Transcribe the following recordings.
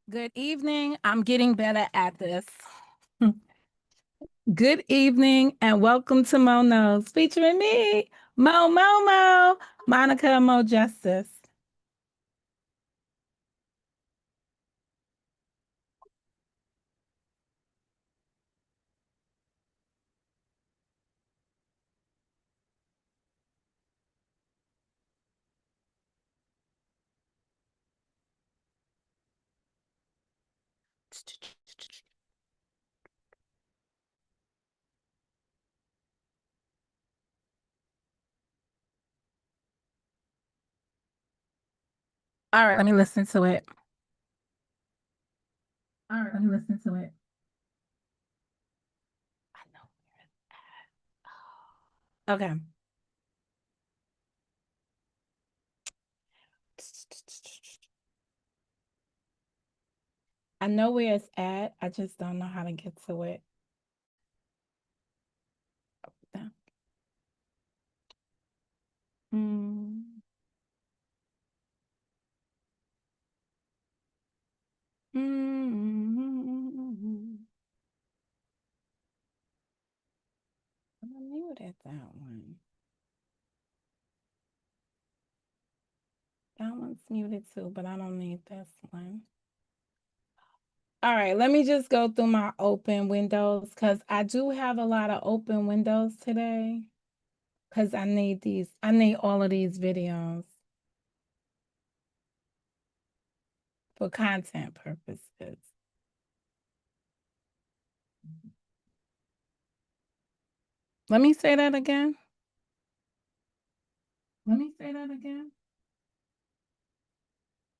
Good evening. I'm getting better at this. Good evening and welcome to Mo Knows featuring me, Mo, Monica Mo Justice. All right, let me listen to it. All right, let me listen to it. I know. Okay. I know where it's at. I just don't know how to get to it. Mm. Mm. I muted that one. That one's muted too, but I don't need this one. All right, let me just go through my open windows because I do have a lot of open windows today because I need all of these videos for content purposes. Let me say that again. Let me say that again.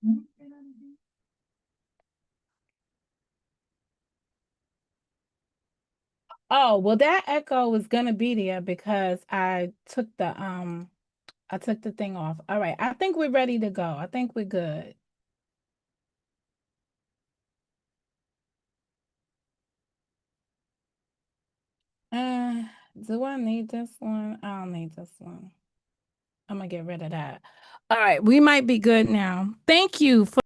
Let me say that again. Oh, well, that echo was gonna be there because I took the thing off. All right, I think we're ready to go. I think we're good. Uh, do I need this one? I don't need this one. I'm gonna get rid of that. All right, we might be good now. Thank you for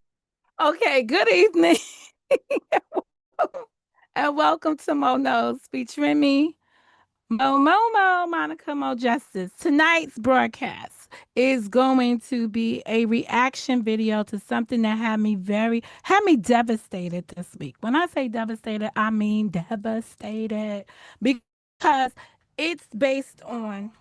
okay, good evening. And welcome to Mo Knows featuring me, Monica Mo Justice. Tonight's broadcast is going to be a reaction video to something that had me devastated this week. When I say devastated, I mean devastated because it's based on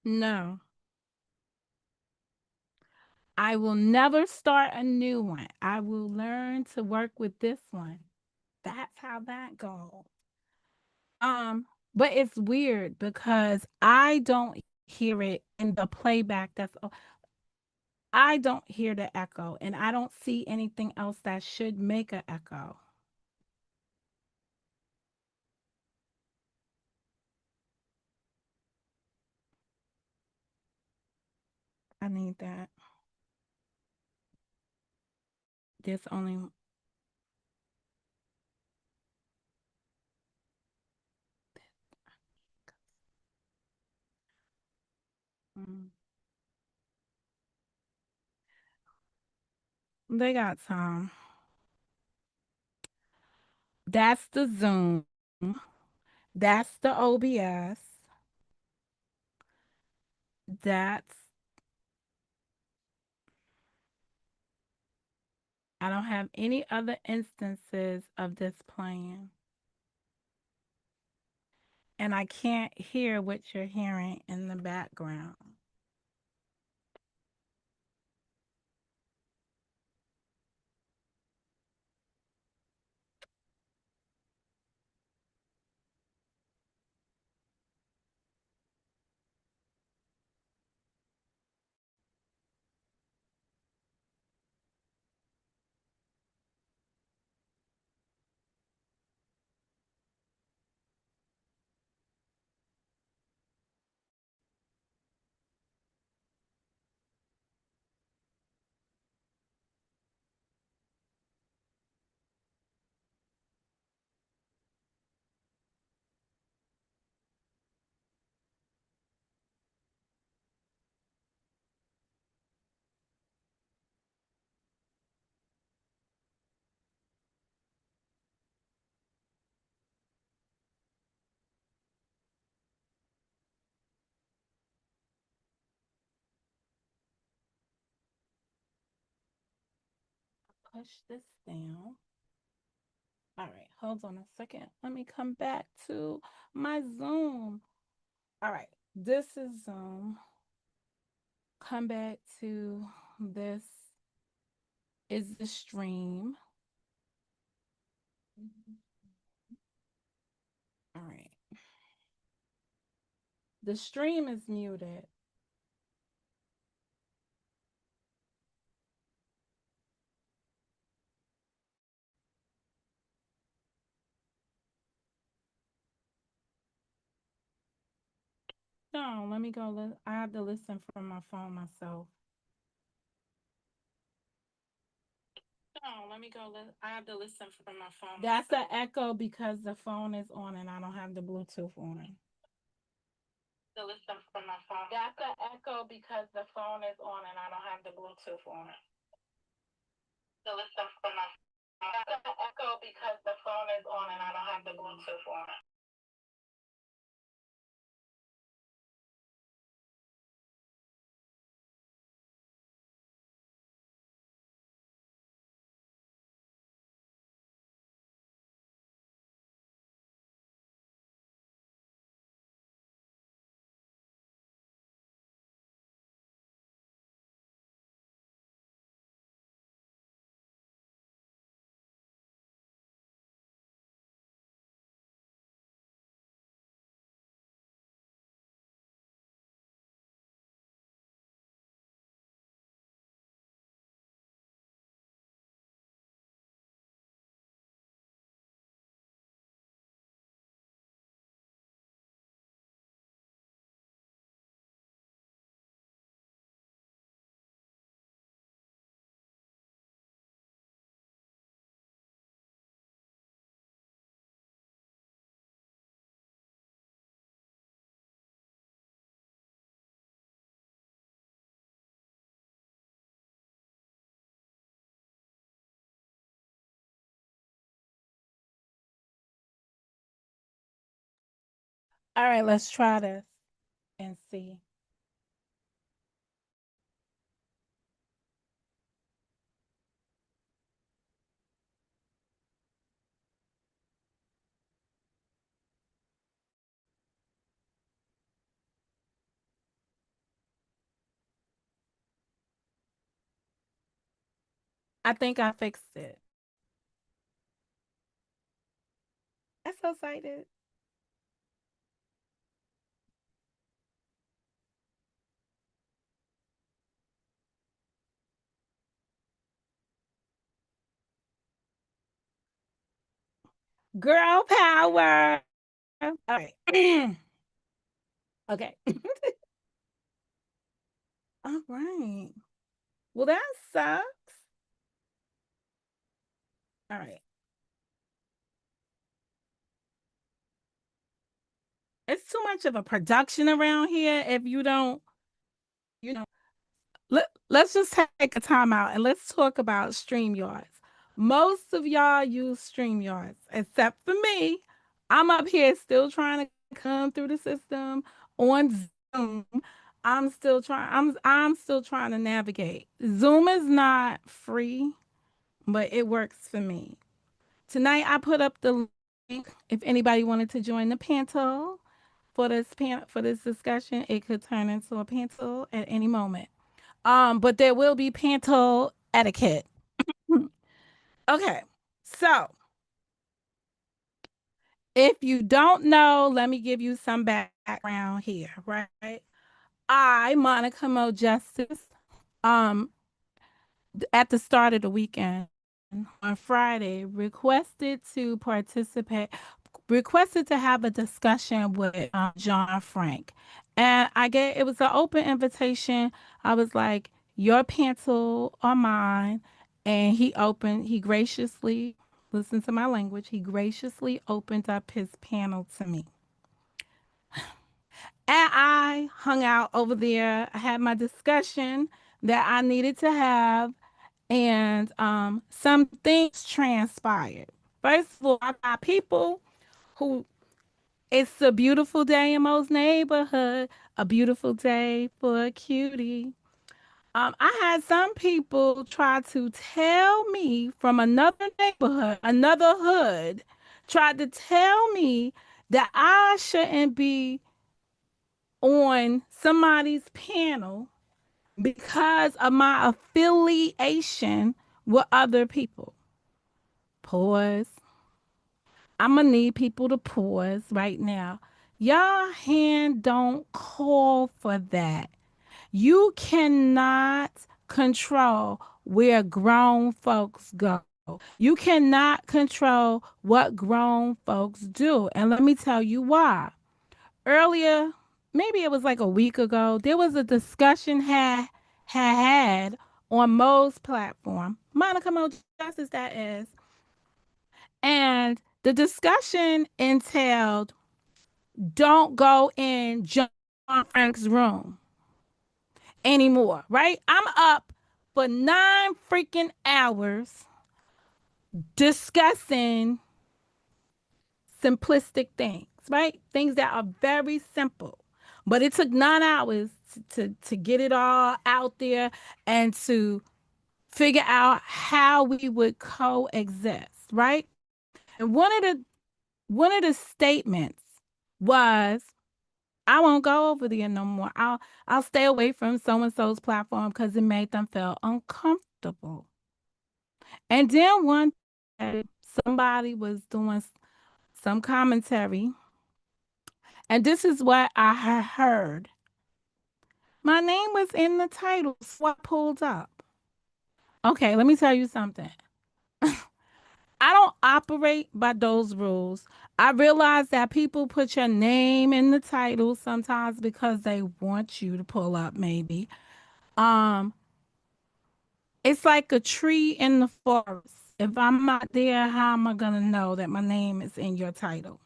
no. I will never start a new one. I will learn to work with this one. That's how that goes. But it's weird because I don't hear it in the playback. I don't hear the echo, and I don't see anything else that should make an echo. I need that. There's only mm, they got some. That's the Zoom. That's the OBS. That's I don't have any other instances of this playing. And I can't hear what you're hearing in the background. push this down. All right, hold on a second. Let me come back to my Zoom. All right, this is Zoom. Come back to this is the stream. All right, the stream is muted. No, let me go. I have to listen from my phone myself. No, let me go. I have to listen from my phone. That's an echo because the phone is on and I don't have the Bluetooth on. To listen from my phone. That's an echo because the phone is on and I don't have the Bluetooth on. To listen from my phone. That's an echo because the phone is on and I don't have the Bluetooth on. All right, let's try this and see. I think I fixed it. I'm so excited. Girl power. All right. Okay. All right. Well, that sucks. All right. It's too much of a production around here if you don't, you know. Let's just take a time out and let's talk about StreamYards. Most of y'all use StreamYards, except for me. I'm up here still trying to come through the system on Zoom. I'm still trying to navigate. Zoom is not free, but it works for me. Tonight I put up the link if anybody wanted to join the panel for this discussion. It could turn into a panel at any moment. But there will be panel etiquette. Okay. So if you don't know, let me give you some background here, right? I, Monica Mo Justice, um, at the start of the weekend on Friday, requested to have a discussion with John Frank. And it was an open invitation. I was like, your panel or mine. And he graciously, listen to my language, he graciously opened up his panel to me. And I hung out over there. I had my discussion that I needed to have, and some things transpired. First of all, I got people who it's a beautiful day in Mo's neighborhood, a beautiful day for a cutie. I had some people try to tell me from another neighborhood, another hood, tried to tell me that I shouldn't be on somebody's panel because of my affiliation with other people. Pause. I'm gonna need people to pause right now. Y'all hand don't call for that. You cannot control where grown folks go. You cannot control what grown folks do. And let me tell you why. Earlier, maybe it was like a week ago, there was a discussion had on Mo's platform. Monica Mo Justice, that is. And the discussion entailed don't go in John Frank's room anymore, right? I'm up for 9 freaking hours discussing simplistic things, right? Things that are very simple. But it took 9 hours to get it all out there and to figure out how we would coexist, right? And one of the statements was, I won't go over there no more. I'll stay away from so and so's platform because it made them feel uncomfortable. And then one day, somebody was doing some commentary, and this is what I heard. My name was in the title, so I pulled up. Okay, let me tell you something. I don't operate by those rules. I realize that people put your name in the title sometimes because they want you to pull up, maybe. Um, it's like a tree in the forest. If I'm not there, how am I gonna know that my name is in your title?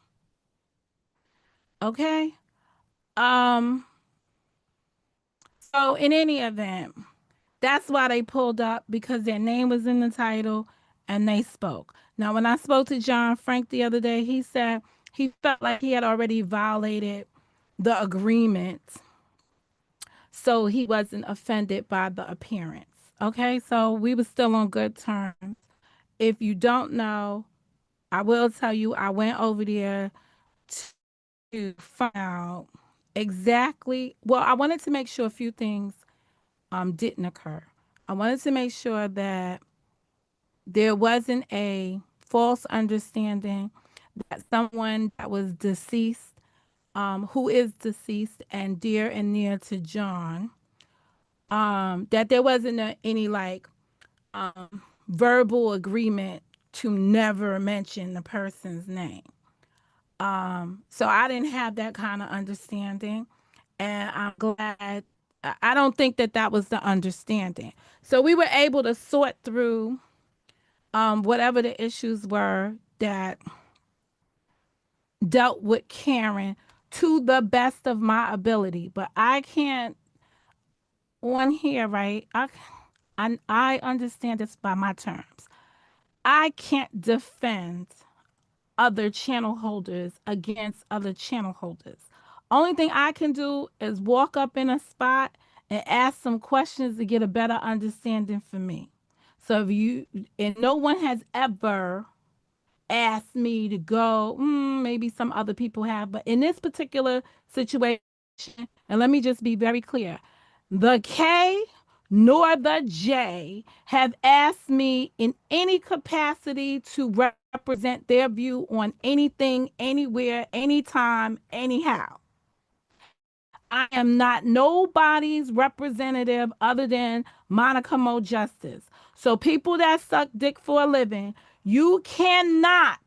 Okay. Um, so in any event, that's why they pulled up because their name was in the title and they spoke. Now, when I spoke to John Frank the other day, he said he felt like he had already violated the agreement, so he wasn't offended by the appearance. Okay, so we were still on good terms. If you don't know, I will tell you, I went over there to find out exactly. Well, I wanted to make sure a few things didn't occur. I wanted to make sure that there wasn't a false understanding that someone that was deceased, who is deceased and dear and near to John, that there wasn't any like verbal agreement to never mention the person's name. So I didn't have that kind of understanding, and I'm glad. I don't think that that was the understanding. So we were able to sort through whatever the issues were that dealt with Karen to the best of my ability. But I can't on here, right? I understand this by my terms. I can't defend other channel holders against other channel holders. Only thing I can do is walk up in a spot and ask some questions to get a better understanding for me. So if you and no one has ever asked me to go, maybe some other people have, but in this particular situation, and let me just be very clear, the K nor the J have asked me in any capacity to represent their view on anything, anywhere, anytime, anyhow. I am not nobody's representative other than Monica Mo Justice. So people that suck dick for a living, you cannot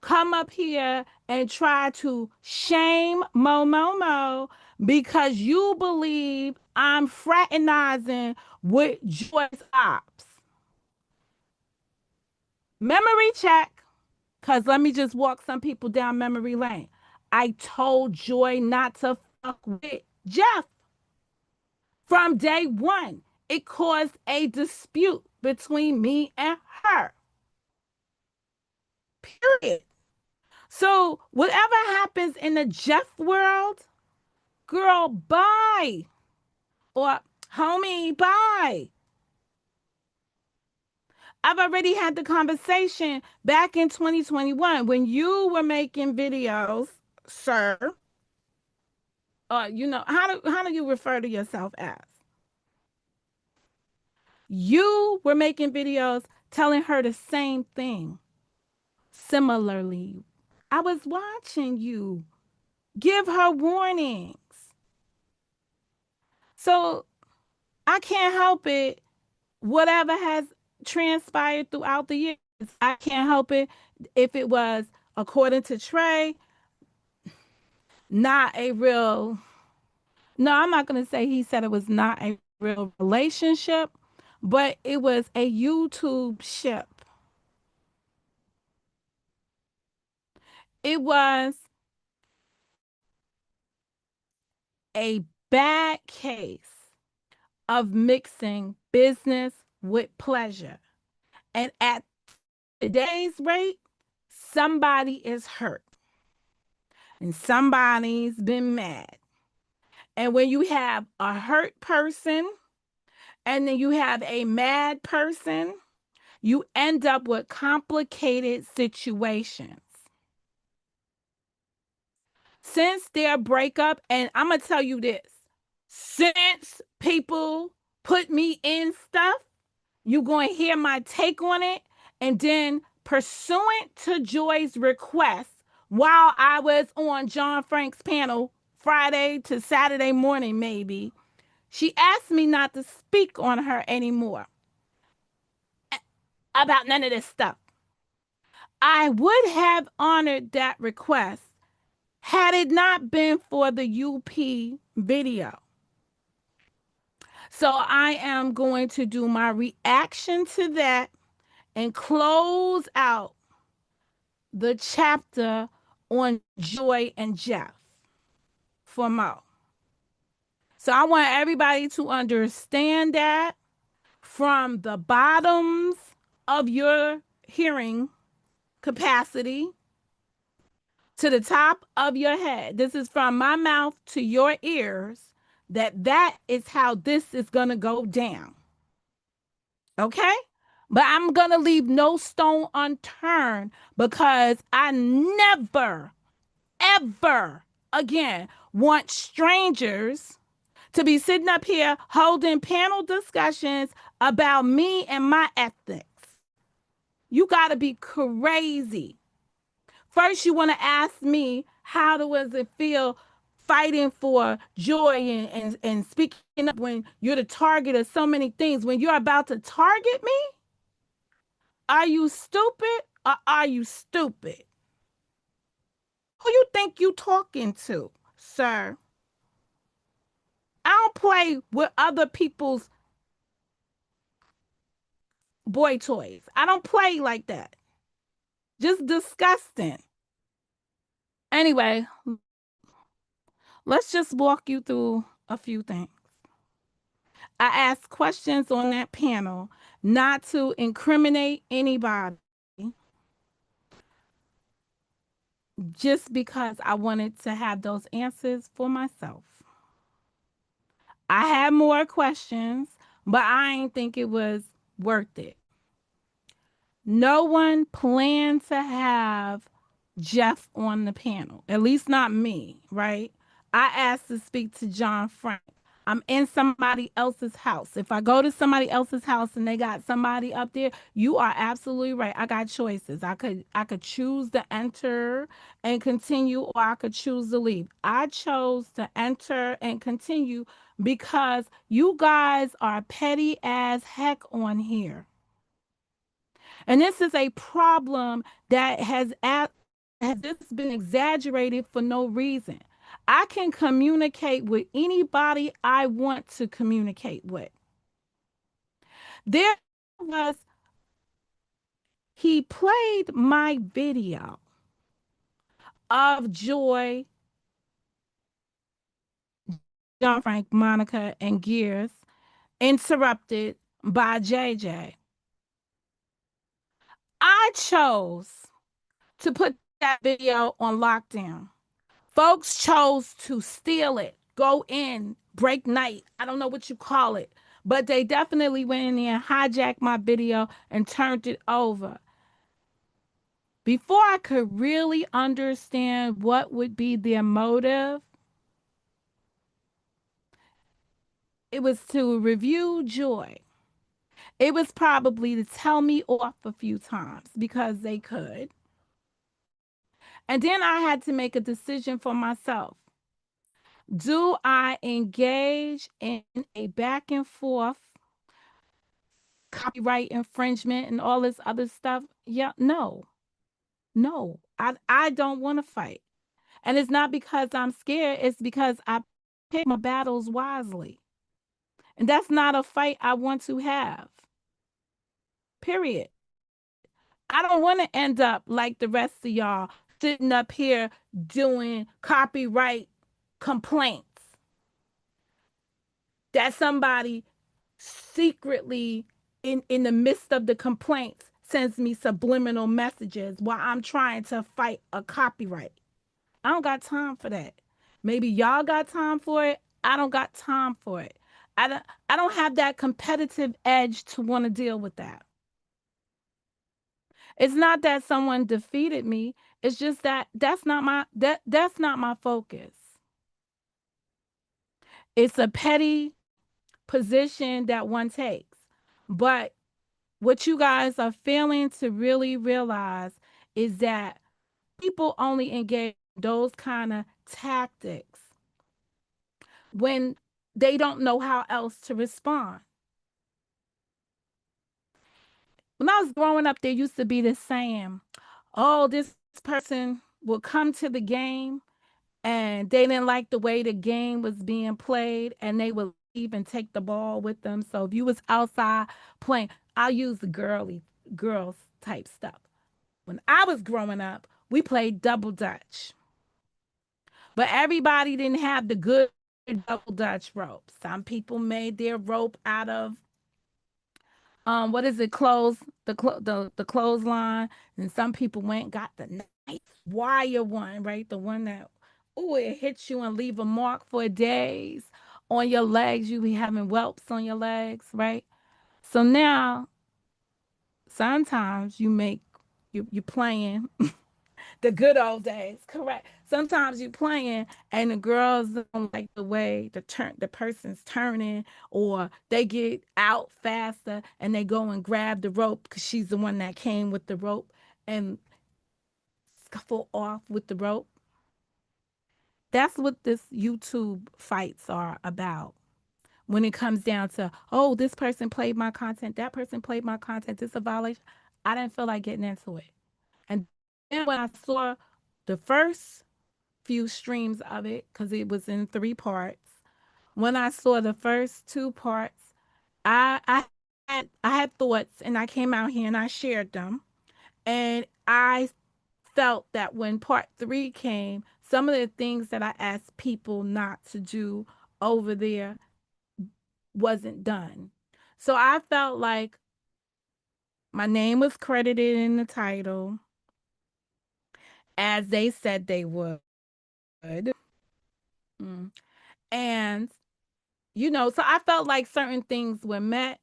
come up here and try to shame Mo because you believe I'm fraternizing with Joyce Ops. Memory check, because let me just walk some people down memory lane. I told Joy not to fuck with Jeff from day one. It caused a dispute between me and her. Period. So, whatever happens in the Jeff world, girl, bye. Or Homie, bye. I've already had the conversation back in 2021 when you were making videos, sir. How do you refer to yourself as? You were making videos telling her the same thing. Similarly, I was watching you give her warnings. So I can't help it. Whatever has transpired throughout the years, I can't help it if it was, according to Trey, not a real. No, I'm not going to say he said it was not a real relationship, but it was a YouTube ship. It was a bad case of mixing business with pleasure. And at today's rate, somebody is hurt and somebody's been mad. And when you have a hurt person and then you have a mad person, you end up with complicated situations. Since their breakup, and I'm going to tell you this, since people put me in stuff, you're going to hear my take on it. And then, pursuant to Joy's request, while I was on John Frank's panel Friday to Saturday morning, maybe, she asked me not to speak on her anymore about none of this stuff. I would have honored that request had it not been for the UP video. So I am going to do my reaction to that and close out the chapter on Joy and Jeff for Mo. So I want everybody to understand that from the bottoms of your hearing capacity to the top of your head. This is from my mouth to your ears, that is how this is going to go down. Okay? But I'm going to leave no stone unturned because I never, ever again want strangers to be sitting up here holding panel discussions about me and my ethics. You got to be crazy. First, you want to ask me, how does it feel fighting for joy and speaking up when you're the target of so many things? When you're about to target me, are you stupid or are you stupid? Who you think you talking to, sir? I don't play with other people's boy toys. I don't play like that. Just disgusting. Anyway, let's just walk you through a few things. I asked questions on that panel not to incriminate anybody, just because I wanted to have those answers for myself. I had more questions, but I didn't think it was worth it. No one planned to have Jeff on the panel, at least not me, right? I asked to speak to John Frank. I'm in somebody else's house. If I go to somebody else's house and they got somebody up there, you are absolutely right. I got choices. I could choose to enter and continue, or I could choose to leave. I chose to enter and continue because you guys are petty as heck on here. And this is a problem that has this been exaggerated for no reason. I can communicate with anybody I want to communicate with. There was, he played my video of Joy, John Frank, Monica, and Gears, interrupted by JJ. I chose to put that video on lockdown. Folks chose to steal it, go in, break night. I don't know what you call it. But they definitely went in there and hijacked my video and turned it over. Before I could really understand what would be their motive, it was to review Joy. It was probably to tell me off a few times because they could. And then I had to make a decision for myself. Do I engage in a back and forth copyright infringement and all this other stuff? Yeah, no. No. I don't want to fight. And it's not because I'm scared, it's because I pick my battles wisely. And that's not a fight I want to have. Period. I don't want to end up like the rest of y'all sitting up here doing copyright complaints that somebody secretly in the midst of the complaints sends me subliminal messages while I'm trying to fight a copyright. I don't got time for that. Maybe y'all got time for it. I don't got time for it. I don't have that competitive edge to want to deal with that. It's not that someone defeated me. It's just that that's not my focus. It's a petty position that one takes. But what you guys are failing to really realize is that people only engage in those kind of tactics when they don't know how else to respond. When I was growing up, there used to be this saying, oh, this person will come to the game and they didn't like the way the game was being played and they would even take the ball with them. So if you was outside playing, I'll use the girls type stuff. When I was growing up, we played double dutch. But everybody didn't have the good double dutch rope. Some people made their rope out of what is it, the clothesline, and some people went and got the nice wire one, right? The one that, oh, it hits you and leave a mark for days on your legs. You be having whelps on your legs, right? So now sometimes you playing the good old days, correct? Sometimes you playing and the girls don't like the way the person's turning, or they get out faster and they go and grab the rope because she's the one that came with the rope and scuffle off with the rope. That's what this YouTube fights are about. When it comes down to, oh, this person played my content, that person played my content, this is a violation. I didn't feel like getting into it. And then when I saw the first few streams of it, because it was in 3 parts, when I saw the first 2 parts, I had thoughts and I came out here and I shared them. And I felt that when part 3 came, some of the things that I asked people not to do over there wasn't done. So I felt like my name was credited in the title as they said they would. Mm. And, so I felt like certain things were met.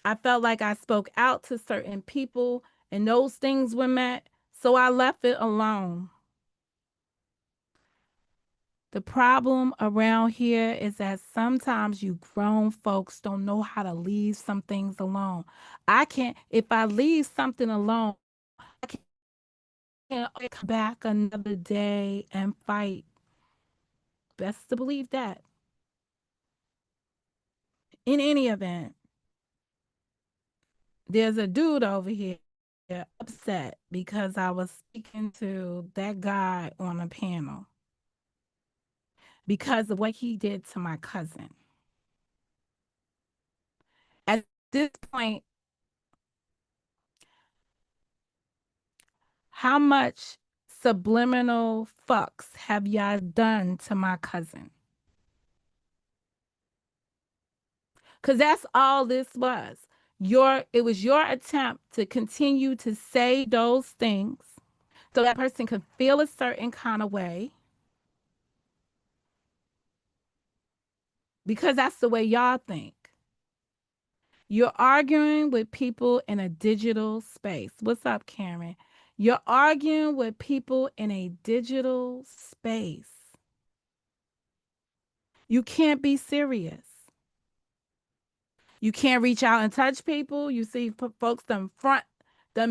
I felt like I spoke out to certain people and those things were met. So I left it alone. The problem around here is that sometimes you grown folks don't know how to leave some things alone. I can't, if I leave something alone, I can't come back another day and fight. Best to believe that. In any event, there's a dude over here upset because I was speaking to that guy on a panel because of what he did to my cousin. At this point, how much subliminal fucks have y'all done to my cousin? Because that's all this was. It was your attempt to continue to say those things so that person could feel a certain kind of way, because that's the way y'all think. You're arguing with people in a digital space. What's up, Karen? You're arguing with people in a digital space. You can't be serious. You can't reach out and touch people. You see folks done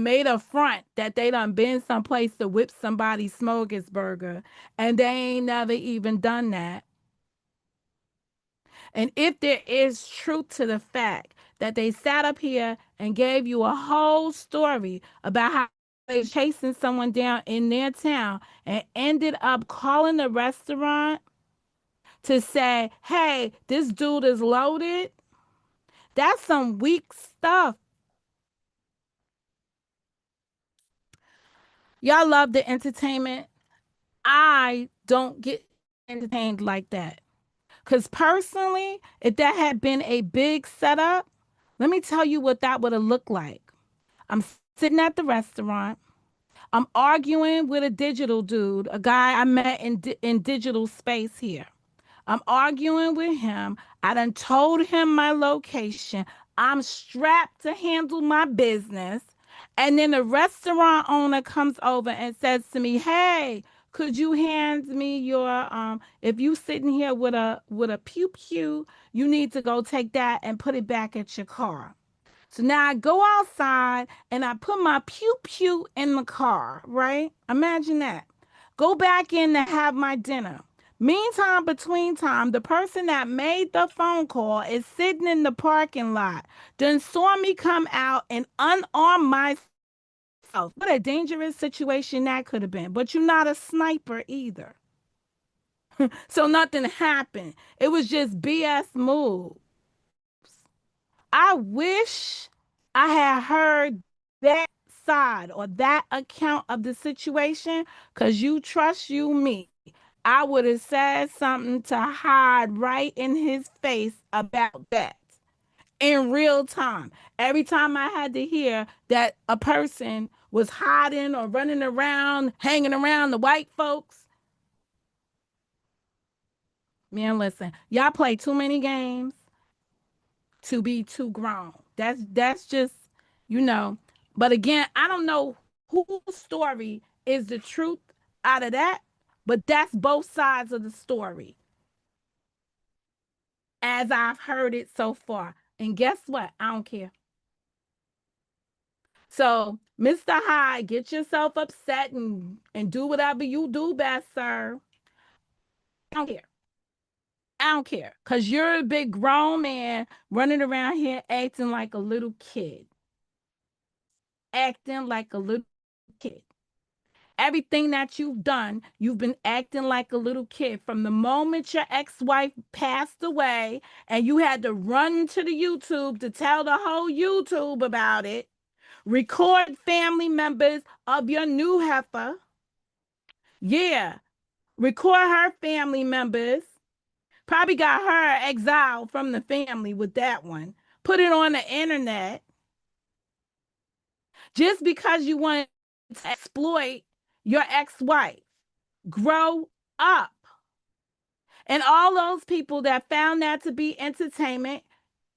made a front that they done been someplace to whip somebody's smorgasburger, and they ain't never even done that. And if there is truth to the fact that they sat up here and gave you a whole story about how they chasing someone down in their town and ended up calling the restaurant to say, hey, this dude is loaded, that's some weak stuff. Y'all love the entertainment. I don't get entertained like that. Because personally, if that had been a big setup, let me tell you what that would have looked like. I'm sitting at the restaurant. I'm arguing with a digital dude, a guy I met in digital space here. I'm arguing with him. I done told him my location. I'm strapped to handle my business. And then the restaurant owner comes over and says to me, hey, could you hand me your if you sitting here with a pew pew, you need to go take that and put it back at your car. So now I go outside and I put my pew pew in the car, right? Imagine that. Go back in to have my dinner. Meantime, between time, the person that made the phone call is sitting in the parking lot. Then saw me come out and unarm myself. What a dangerous situation that could have been. But you're not a sniper either. So nothing happened. It was just BS move. I wish I had heard that side or that account of the situation because you trust you me. I would have said something to hide right in his face about that in real time. Every time I had to hear that a person was hiding or running around, hanging around the white folks, man, listen, y'all play too many games to be too grown. That's just, you know. But again, I don't know whose story is the truth out of that, but that's both sides of the story as I've heard it so far. And guess what? I don't care. So, Mr. Hyde, get yourself upset and do whatever you do best, sir. I don't care. I don't care. Because you're a big grown man running around here acting like a little kid. Acting like a little kid. Everything that you've done, you've been acting like a little kid from the moment your ex-wife passed away and you had to run to the YouTube to tell the whole YouTube about it. Record family members of your new heifer. Yeah, record her family members. Probably got her exiled from the family with that one. Put it on the internet just because you want to exploit your ex-wife. Grow up. And all those people that found that to be entertainment,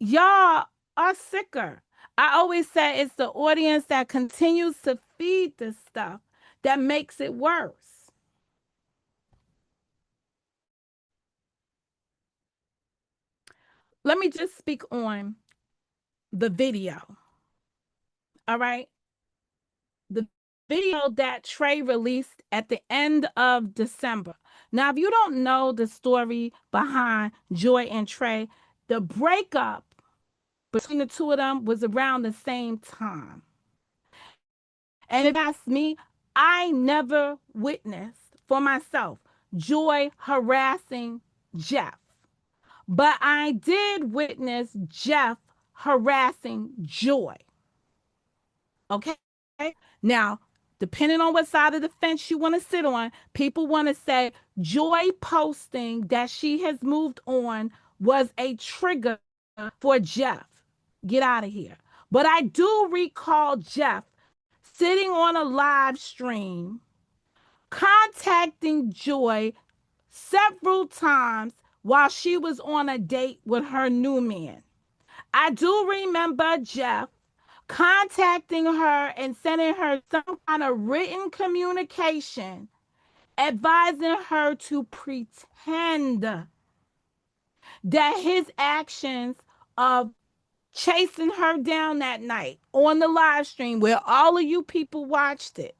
y'all are sicker. I always say it's the audience that continues to feed this stuff that makes it worse. Let me just speak on the video. All right. The video that Trey released at the end of December. Now, if you don't know the story behind Joy and Trey, the breakup between the two of them was around the same time. And if you ask me, I never witnessed for myself Joy harassing Jeff. But I did witness Jeff harassing Joy. Okay? Now, depending on what side of the fence you want to sit on, people want to say Joy posting that she has moved on was a trigger for Jeff. Get out of here. But I do recall Jeff sitting on a live stream, contacting Joy several times while she was on a date with her new man. I do remember Jeff contacting her and sending her some kind of written communication advising her to pretend that his actions of chasing her down that night on the live stream where all of you people watched it,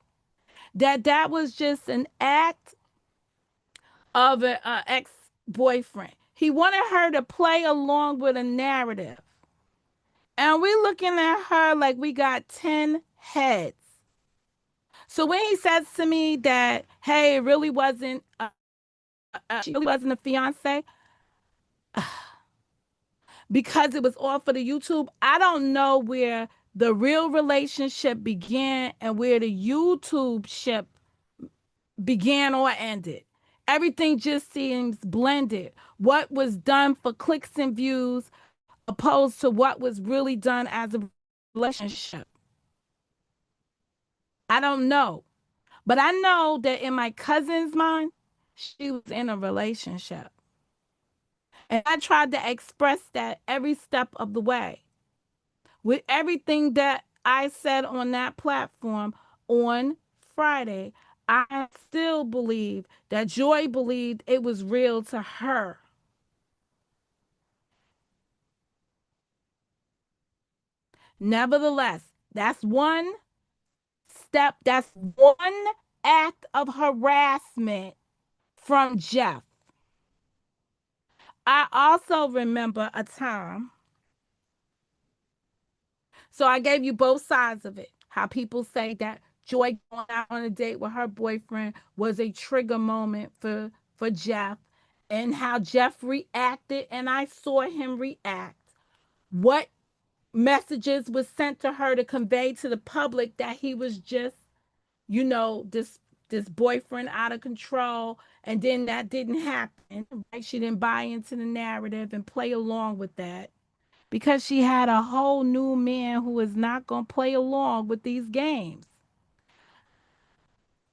that was just an act of an ex-boyfriend. He wanted her to play along with a narrative. And we looking at her like we got 10 heads. So when he says to me that, hey, it really wasn't, she really wasn't a fiance because it was all for the YouTube, I don't know where the real relationship began and where the YouTube ship began or ended. Everything just seems blended. What was done for clicks and views opposed to what was really done as a relationship. I don't know. But I know that in my cousin's mind, she was in a relationship. And I tried to express that every step of the way. With everything that I said on that platform on Friday, I still believe that Joy believed it was real to her. Nevertheless, that's one step, that's one act of harassment from Jeff. I also remember a time, so I gave you both sides of it. How people say that Joy going out on a date with her boyfriend was a trigger moment for Jeff, and how Jeff reacted, and I saw him react. What messages was sent to her to convey to the public that he was just, this boyfriend out of control, and then that didn't happen. Right? She didn't buy into the narrative and play along with that because she had a whole new man who is not going to play along with these games.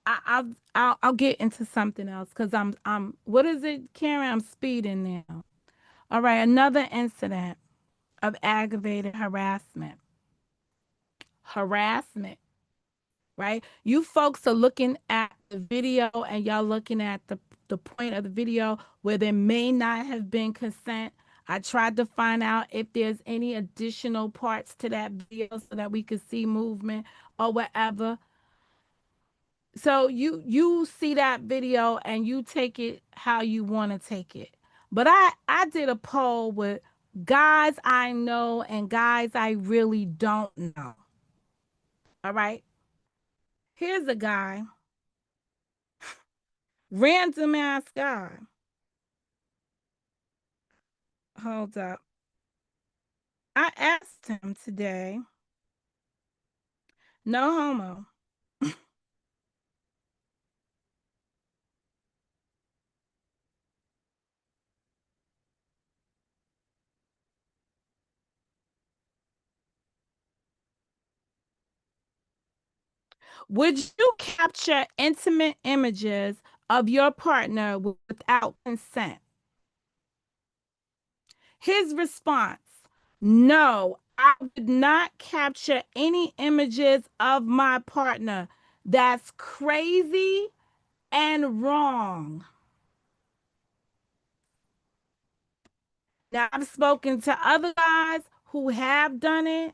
I'll get into something else because I'm what is it, Karen? I'm speeding now. All right, another incident of aggravated harassment. Harassment, right? You folks are looking at the video and y'all looking at the point of the video where there may not have been consent. I tried to find out if there's any additional parts to that video so that we could see movement or whatever. So you see that video and you take it how you want to take it. But I did a poll with guys I know and guys I really don't know. All right. Here's a guy, random ass guy. Hold up. I asked him today, no homo. Would you capture intimate images of your partner without consent? His response, no, I would not capture any images of my partner. That's crazy and wrong. Now, I've spoken to other guys who have done it.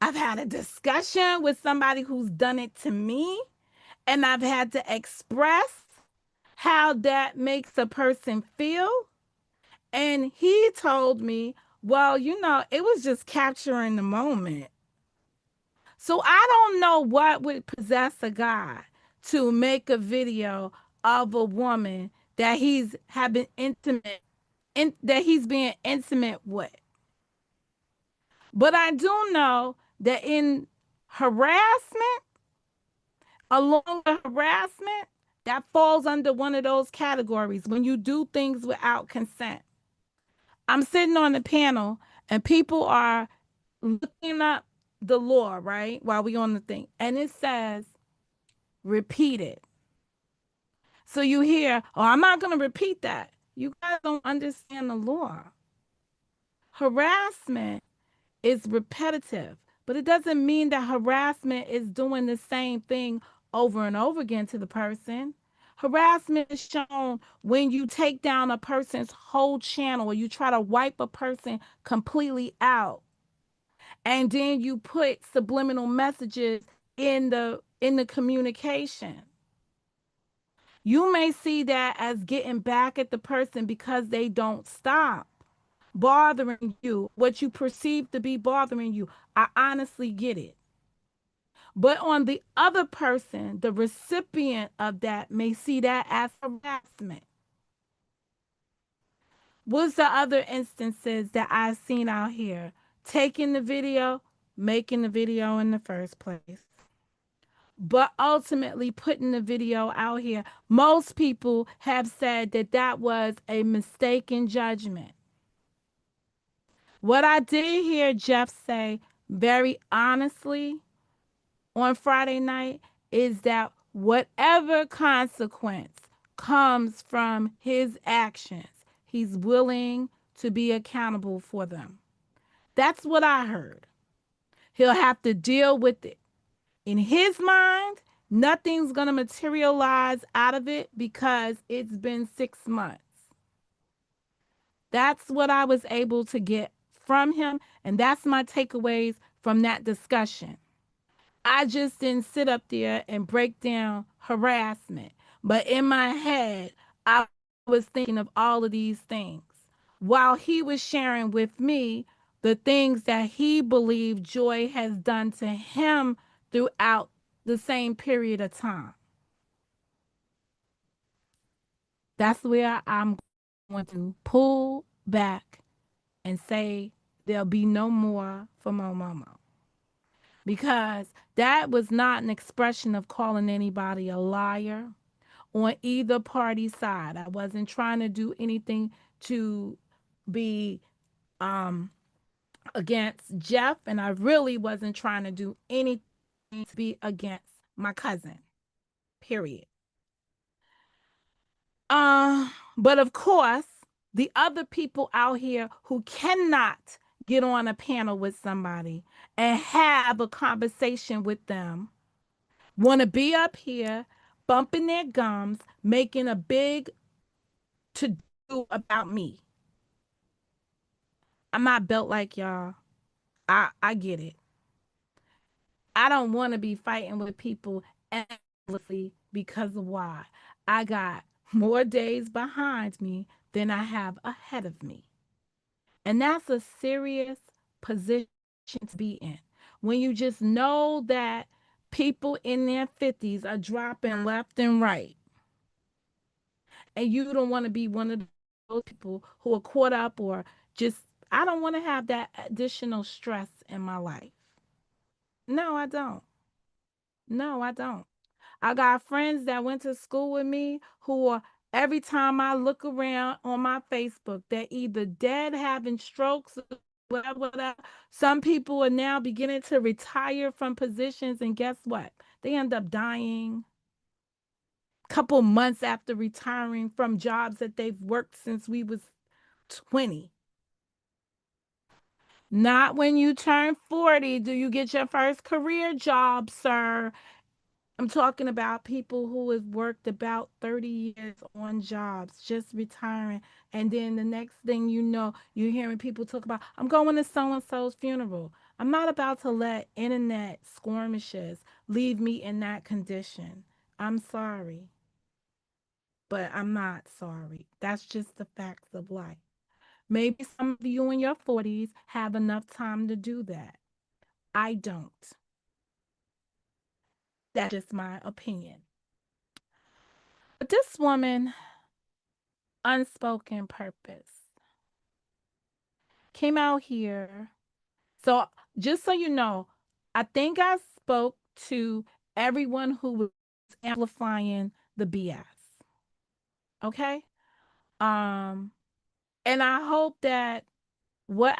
I've had a discussion with somebody who's done it to me, and I've had to express how that makes a person feel. And he told me, well, it was just capturing the moment. So I don't know what would possess a guy to make a video of a woman that he's having intimate that he's being intimate with. But I do know that in harassment, along with harassment, that falls under one of those categories when you do things without consent. I'm sitting on the panel and people are looking up the law, right? While we on the thing. And it says repeat it. So you hear, oh, I'm not going to repeat that. You guys don't understand the law. Harassment is repetitive, but it doesn't mean that harassment is doing the same thing over and over again to the person. Harassment is shown when you take down a person's whole channel or you try to wipe a person completely out. And then you put subliminal messages in the communication. You may see that as getting back at the person because they don't stop bothering you, what you perceive to be bothering you. I honestly get it. But on the other person, the recipient of that may see that as harassment. What's the other instances that I've seen out here? Taking the video, making the video in the first place, but ultimately putting the video out here. Most people have said that that was a mistaken judgment. What I did hear Jeff say very honestly on Friday night is that whatever consequence comes from his actions, he's willing to be accountable for them. That's what I heard. He'll have to deal with it. In his mind, nothing's going to materialize out of it because it's been 6 months. That's what I was able to get from him. And that's my takeaways from that discussion. I just didn't sit up there and break down harassment. But in my head, I was thinking of all of these things while he was sharing with me the things that he believed Joy has done to him throughout the same period of time. That's where I'm going to pull back and say there'll be no more for Momomo. Because that was not an expression of calling anybody a liar on either party side. I wasn't trying to do anything to be against Jeff, and I really wasn't trying to do anything to be against my cousin. Period. But of course, the other people out here who cannot get on a panel with somebody and have a conversation with them want to be up here bumping their gums, making a big to do about me. I'm not built like y'all. I get it. I don't want to be fighting with people endlessly because of why. I got more days behind me than I have ahead of me. And that's a serious position to be in. When you just know that people in their 50s are dropping left and right, and you don't want to be one of those people who are caught up or just, I don't want to have that additional stress in my life. No, I don't. No, I don't. I got friends that went to school with me who are, every time I look around on my Facebook, they're either dead, having strokes, whatever, whatever. Some people are now beginning to retire from positions, and guess what? They end up dying a couple months after retiring from jobs that they've worked since we was 20. Not when you turn 40 do you get your first career job, sir. I'm talking about people who have worked about 30 years on jobs, just retiring. And then the next thing you know, you're hearing people talk about, I'm going to so and so's funeral. I'm not about to let internet skirmishes leave me in that condition. I'm sorry, but I'm not sorry. That's just the facts of life. Maybe some of you in your 40s have enough time to do that. I don't. That's just my opinion. But this woman, Unspoken Purpose, came out here. So, just so you know, I think I spoke to everyone who was amplifying the BS. Okay? Um, and I hope that what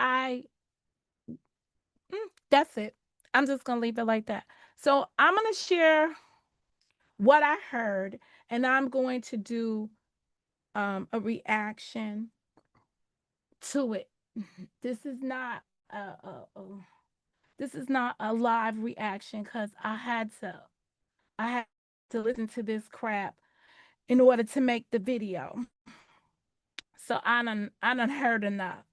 that's it. I'm just going to leave it like that. So, I'm going to share what I heard, and I'm going to do a reaction to it. This is not this is not a live reaction because I had to listen to this crap in order to make the video. So I done heard enough.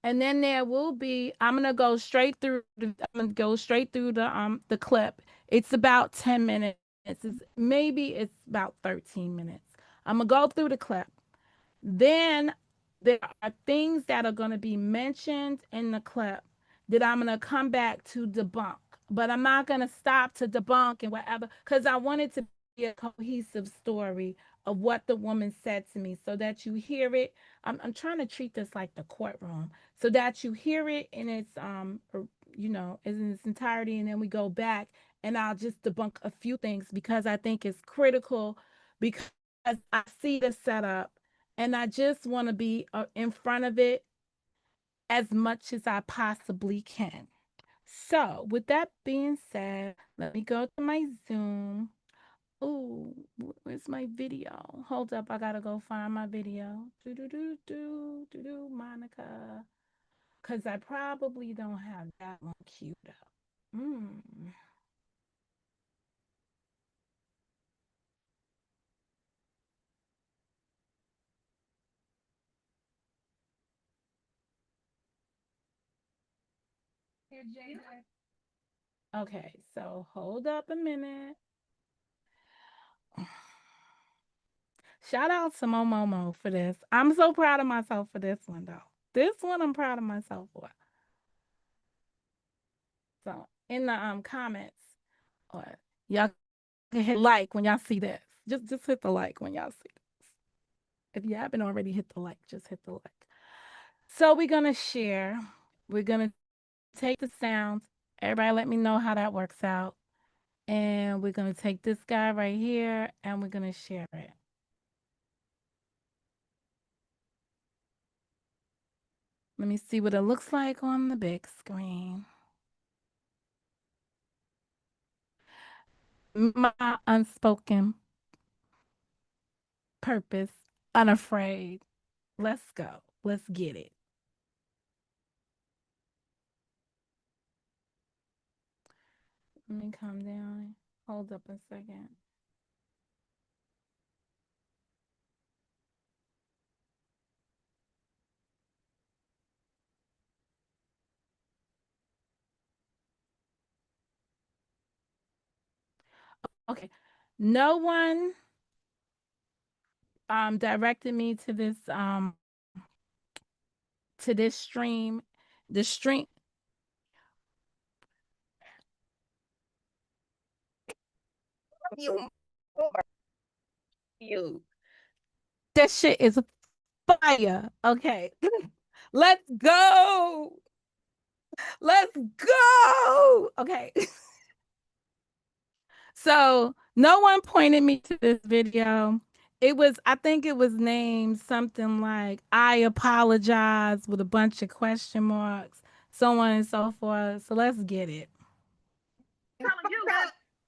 And then there will be I'm gonna go straight through the clip. It's about 10 minutes. Maybe it's about 13 minutes. I'm gonna go through the clip. Then there are things that are going to be mentioned in the clip that I'm going to come back to debunk. But I'm not going to stop to debunk and whatever, because I want it to be a cohesive story of what the woman said to me so that you hear it. I'm trying to treat this like the courtroom so that you hear it in its, in its entirety. And then we go back and I'll just debunk a few things because I think it's critical because I see the setup and I just want to be in front of it as much as I possibly can. So, with that being said, let me go to my Zoom. Oh, where's my video? Hold up, I gotta go find my video. Do do do do do do, Monica, because I probably don't have that one queued up. Mm. Here, JJ. Okay, so hold up a minute. Shout out to Momo for this. I'm so proud of myself for this one, though. This one I'm proud of myself for. So in the comments, or y'all can hit like when y'all see this. Just hit the like when y'all see this. If you haven't already hit the like, just hit the like. So we're gonna share. We're gonna take the sounds. Everybody, let me know how that works out. And we're gonna take this guy right here, and we're gonna share it. Let me see what it looks like on the big screen. My unspoken purpose, unafraid. Let's go. Let's get it. Let me calm down. Hold up a second. Okay. No one directed me to this stream. The stream you you. That shit is fire. Okay. Let's go. Let's go. Okay. So no one pointed me to this video. I think it was named something like I apologize with a bunch of question marks, so on and so forth. So let's get it.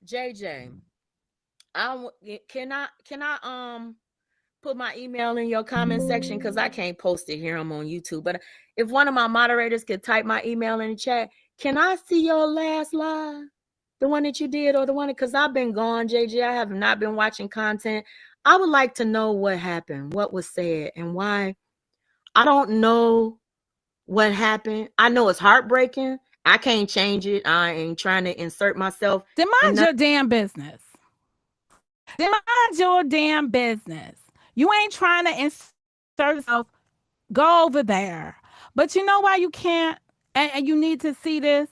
JJ, can I put my email in your comment section because I can't post it here. I'm on YouTube. But if one of my moderators could type my email in the chat, can I see your last live? The one that you did or the one because I've been gone, JJ. I have not been watching content. I would like to know what happened, what was said, and why. I don't know what happened. I know it's heartbreaking. I can't change it. I ain't trying to insert myself. Then mind your damn business. Then mind your damn business. You ain't trying to insert yourself. Go over there. But you know why you can't? And you need to see this?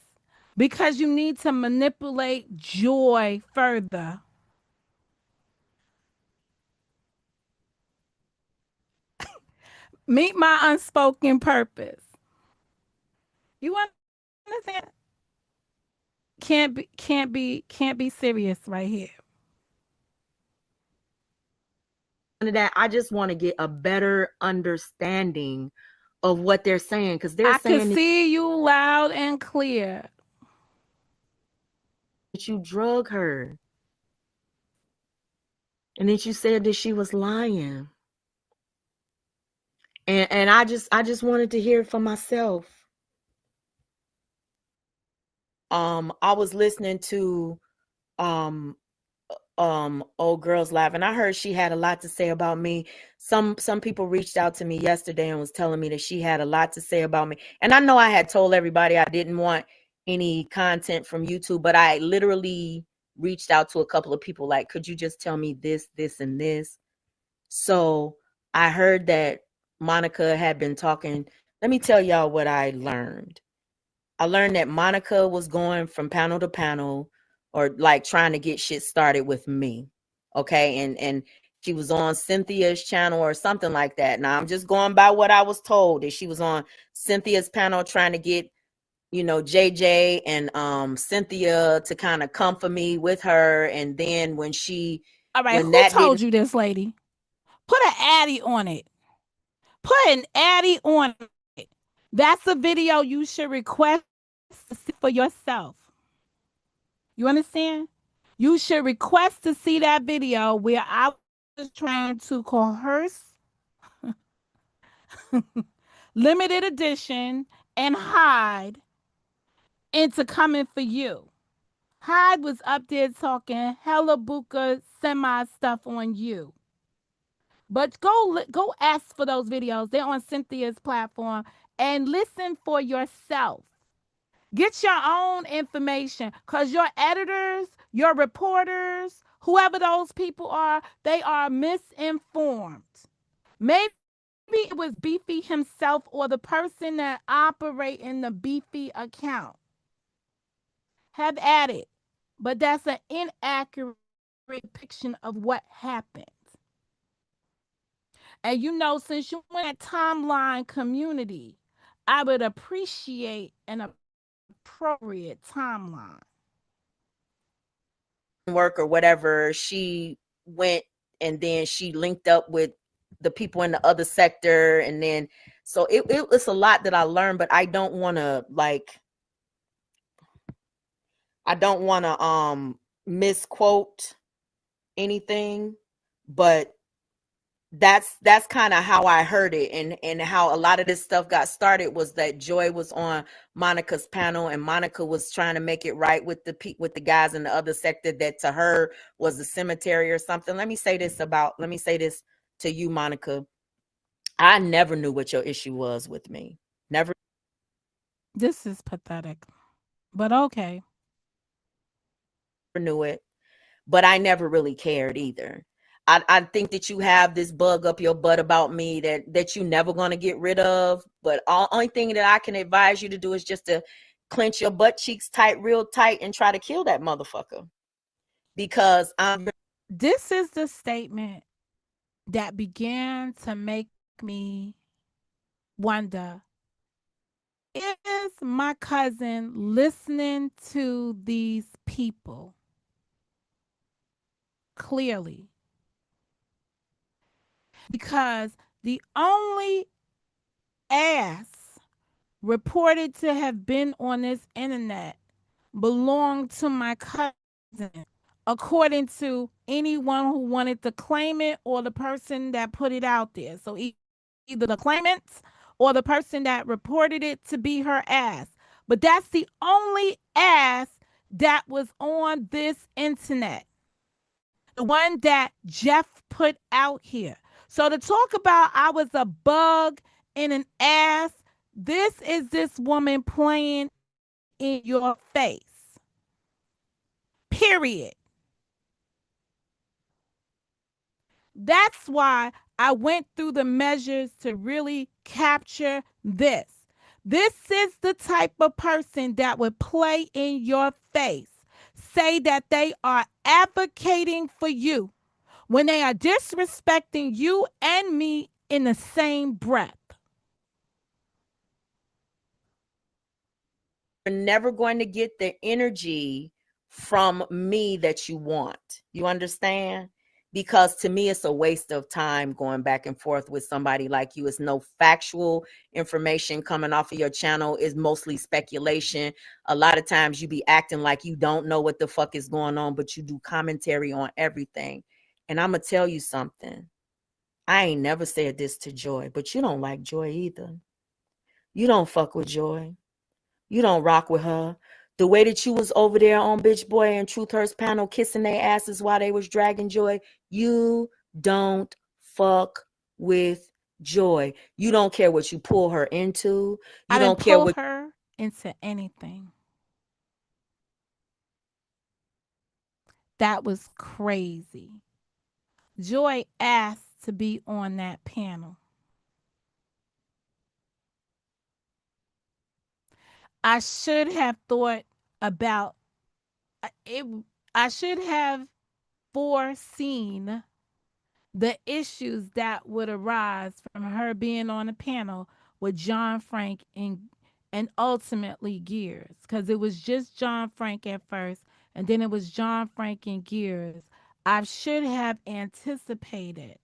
Because you need to manipulate joy further. Meet my unspoken purpose. You understand? Can't be serious right here. That I just want to get a better understanding of what they're saying because they're I can saying see you loud and clear. that you drug her and then you said that she was lying. And I just wanted to hear it for myself. I was listening to um Old Girls Live, and I heard she had a lot to say about me. Some people reached out to me yesterday and was telling me that she had a lot to say about me. And I know I had told everybody I didn't want any content from YouTube, but I literally reached out to a couple of people like, could you just tell me this, this, and this? So I heard that Monica had been talking. Let me tell y'all what I learned. I learned that Monica was going from panel to panel, or like trying to get shit started with me. Okay. And she was on Cynthia's channel or something like that. Now I'm just going by what I was told, that she was on Cynthia's panel trying to get, JJ and Cynthia to kind of come for me with her. And then All right, when who that told didn't you this, lady? Put an Addy on it. Put an Addy on it. That's a video you should request to see for yourself. You understand? You should request to see that video where I was trying to coerce limited edition and Hyde into coming for you. Hyde was up there talking hella buka semi stuff on you. But go ask for those videos. They're on Cynthia's platform and listen for yourself. Get your own information, because your editors, your reporters, whoever those people are, they are misinformed. Maybe it was Beefy himself or the person that operate in the Beefy account. Have at it. But that's an inaccurate depiction of what happened. And since you're in that timeline community, I would appreciate an appropriate timeline. work or whatever, she went and then she linked up with the people in the other sector. And then, so it was a lot that I learned, but I don't want to misquote anything, but that's kind of how I heard it, and how a lot of this stuff got started was that Joy was on Monica's panel, and Monica was trying to make it right with the guys in the other sector that to her was a cemetery or something. Let me say this to you, Monica. I never knew what your issue was with me. Never This is pathetic, but okay. knew it, but I never really cared either. I think that you have this bug up your butt about me that you never going to get rid of. But only thing that I can advise you to do is just to clench your butt cheeks tight, real tight, and try to kill that motherfucker. Because This is the statement that began to make me wonder, is my cousin listening to these people clearly? Because the only ass reported to have been on this internet belonged to my cousin, according to anyone who wanted to claim it or the person that put it out there. So either the claimants or the person that reported it to be her ass. But that's the only ass that was on this internet. The one that Jeff put out here. So to talk about I was a bug in an ass, this is this woman playing in your face. Period. That's why I went through the measures to really capture this. This is the type of person that would play in your face, say that they are advocating for you when they are disrespecting you and me in the same breath. you're never going to get the energy from me that you want. You understand? Because to me, it's a waste of time going back and forth with somebody like you. It's no factual information coming off of your channel. It's mostly speculation. A lot of times you be acting like you don't know what the fuck is going on, but you do commentary on everything. And I'm going to tell you something. I ain't never said this to Joy, but you don't like Joy either. You don't fuck with Joy. You don't rock with her. The way that you was over there on Bitch Boy and Truth Hurts panel kissing their asses while they was dragging Joy, you don't fuck with Joy. You don't care what you pull her into. You I didn't don't care pull what her into anything. That was crazy. Joy asked to be on that panel. I should have thought about it. I should have foreseen the issues that would arise from her being on a panel with John Frank and ultimately Gears, because it was just John Frank at first, and then it was John Frank and Gears. I should have anticipated.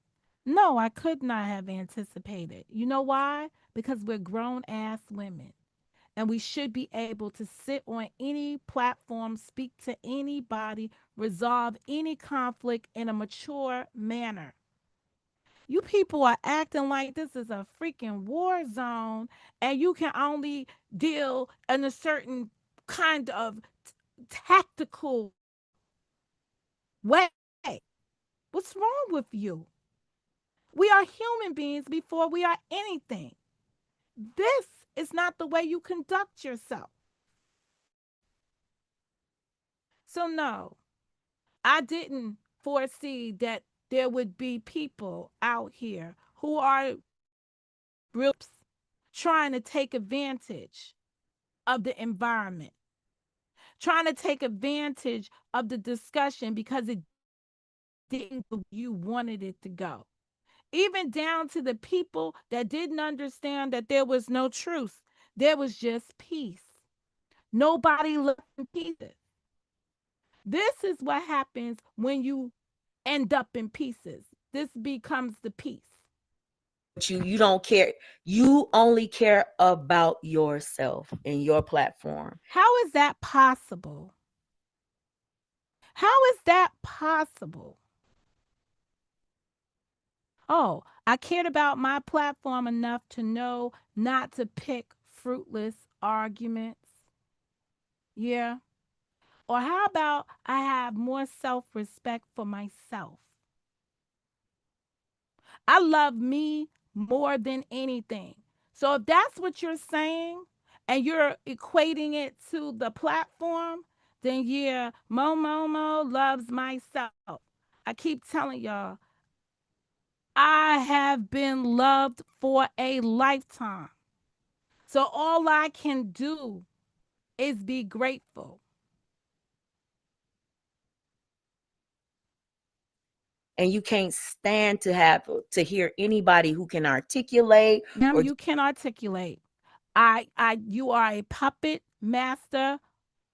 No, I could not have anticipated. You know why? Because we're grown ass women, and we should be able to sit on any platform, speak to anybody, resolve any conflict in a mature manner. You people are acting like this is a freaking war zone and you can only deal in a certain kind of tactical way. What's wrong with you? We are human beings before we are anything. This is not the way you conduct yourself. So, no, I didn't foresee that there would be people out here who are real trying to take advantage of the environment, trying to take advantage of the discussion because it didn't go you wanted it to go. Even down to the people that didn't understand that there was no truth, there was just peace. Nobody left in pieces. This is what happens when you end up in pieces. This becomes the peace. you don't care. You only care about yourself and your platform. How is that possible? How is that possible? Oh, I cared about my platform enough to know not to pick fruitless arguments. Yeah. Or how about I have more self respect for myself? I love me more than anything. So if that's what you're saying and you're equating it to the platform, then yeah, Mo loves myself. I keep telling y'all, I have been loved for a lifetime. So all I can do is be grateful. And you can't stand to hear anybody who can articulate Ma'am, or you can articulate. You are a puppet master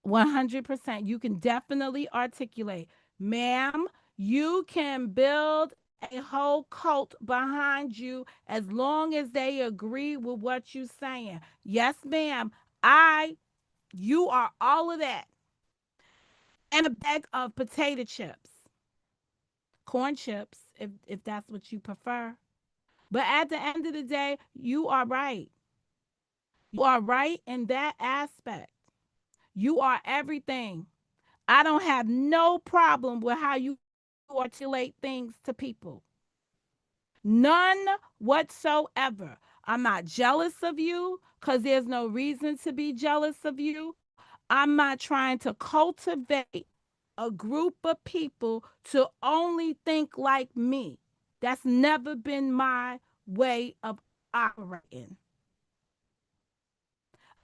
100%. You can definitely articulate. Ma'am, you can build a whole cult behind you as long as they agree with what you're saying. Yes, ma'am. You are all of that. And a bag of potato chips, corn chips, if that's what you prefer. But at the end of the day, you are right. You are right in that aspect. You are everything. I don't have no problem with how you articulate things to people. None whatsoever. I'm not jealous of you because there's no reason to be jealous of you. I'm not trying to cultivate a group of people to only think like me. That's never been my way of operating.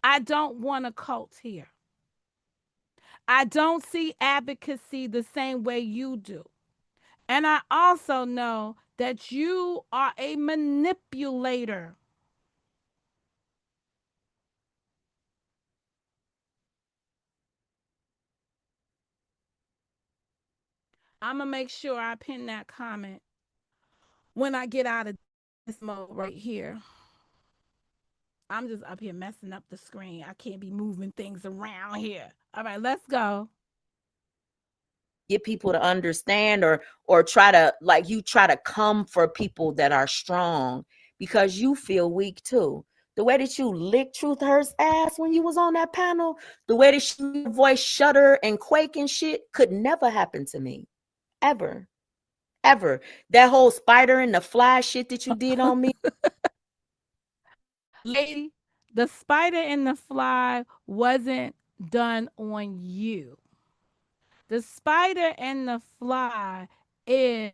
I don't want a cult here. I don't see advocacy the same way you do. And I also know that you are a manipulator. I'm going to make sure I pin that comment when I get out of this mode right here. I'm just up here messing up the screen. I can't be moving things around here. All right, let's go. get people to understand, or try to, like, you try to come for people that are strong because you feel weak too. The way that you licked Truth Hurt's ass when you was on that panel, the way that your voice shudder and quake and shit could never happen to me. Ever. Ever. That whole spider and the fly shit that you did on me. Lady, the spider and the fly wasn't done on you. The spider and the fly is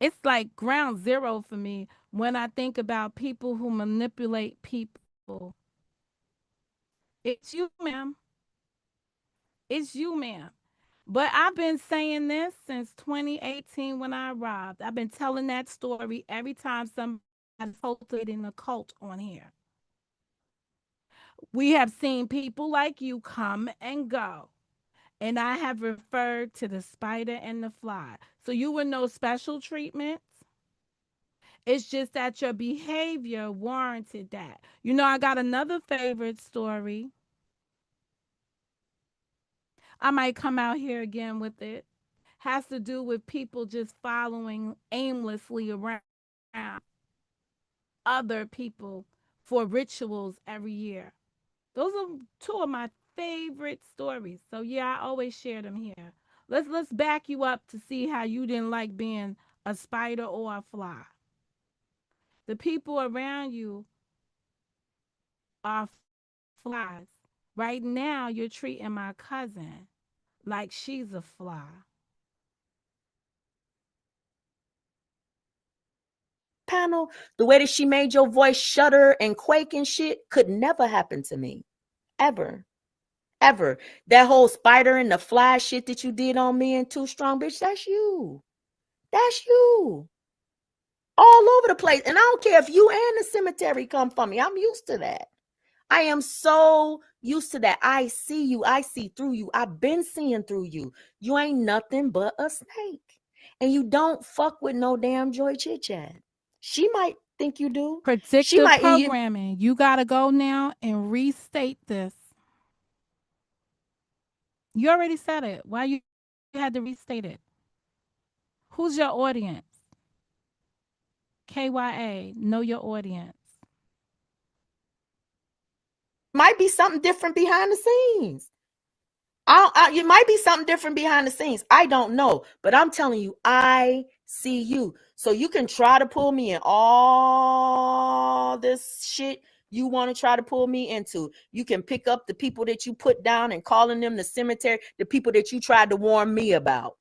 it's like ground zero for me when I think about people who manipulate people. It's you, ma'am. It's you, ma'am. But I've been saying this since 2018 when I arrived. I've been telling that story every time somebody's cultivating a cult on here. We have seen people like you come and go. And I have referred to the spider and the fly. So you were no special treatment. It's just that your behavior warranted that. You know, I got another favorite story. I might come out here again with it. Has to do with people just following aimlessly around other people for rituals every year. Those are two of my favorite stories. So yeah, I always share them here. Let's back you up to see how you didn't like being a spider or a fly. The people around you are flies. Right now, you're treating my cousin like she's a fly. Panel, the way that she made your voice shudder and quake and shit could never happen to me. Ever. Ever. That whole spider and the fly shit that you did on me and Too Strong, bitch, that's you. That's you. All over the place. And I don't care if you and the cemetery come for me. I'm used to that. I am so used to that. I see you. I see through you. I've been seeing through you. You ain't nothing but a snake. And you don't fuck with no damn Joy Chit Chat. She might think you do. She Predictive might. programming. You got to go now and restate this. You already said it. Why you had to restate it? Who's your audience? KYA, know your audience. Might be something different behind the scenes. It might be something different behind the scenes. I don't know. But I'm telling you, I see you. So you can try to pull me in all this shit you want to try to pull me into. You can pick up the people that you put down and calling them the cemetery, the people that you tried to warn me about,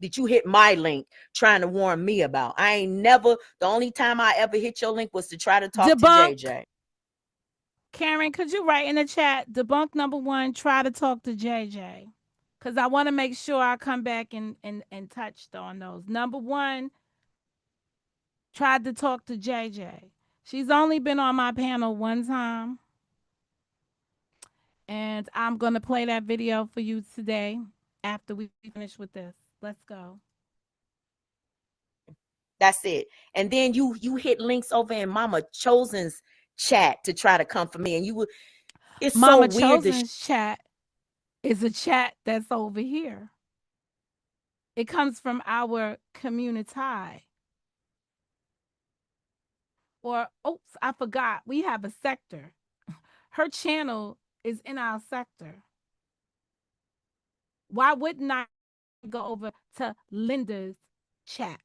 that you hit my link trying to warn me about. I ain't never, the only time I ever hit your link was to try to talk to JJ. Karen, could you write in the chat, debunk number 1, try to talk to JJ? Because I want to make sure I come back and touched on those. Number 1, tried to talk to JJ. She's only been on my panel one time. And I'm going to play that video for you today after we finish with this. Let's go. That's it. And then you hit links over in Mama Chosen's chat to try to come for me. And you would, it's Mama so weird. Chosen's chat is a chat that's over here. It comes from our community. Or, oops, I forgot. We have a sector. Her channel is in our sector. Why wouldn't I go over to Linda's chat?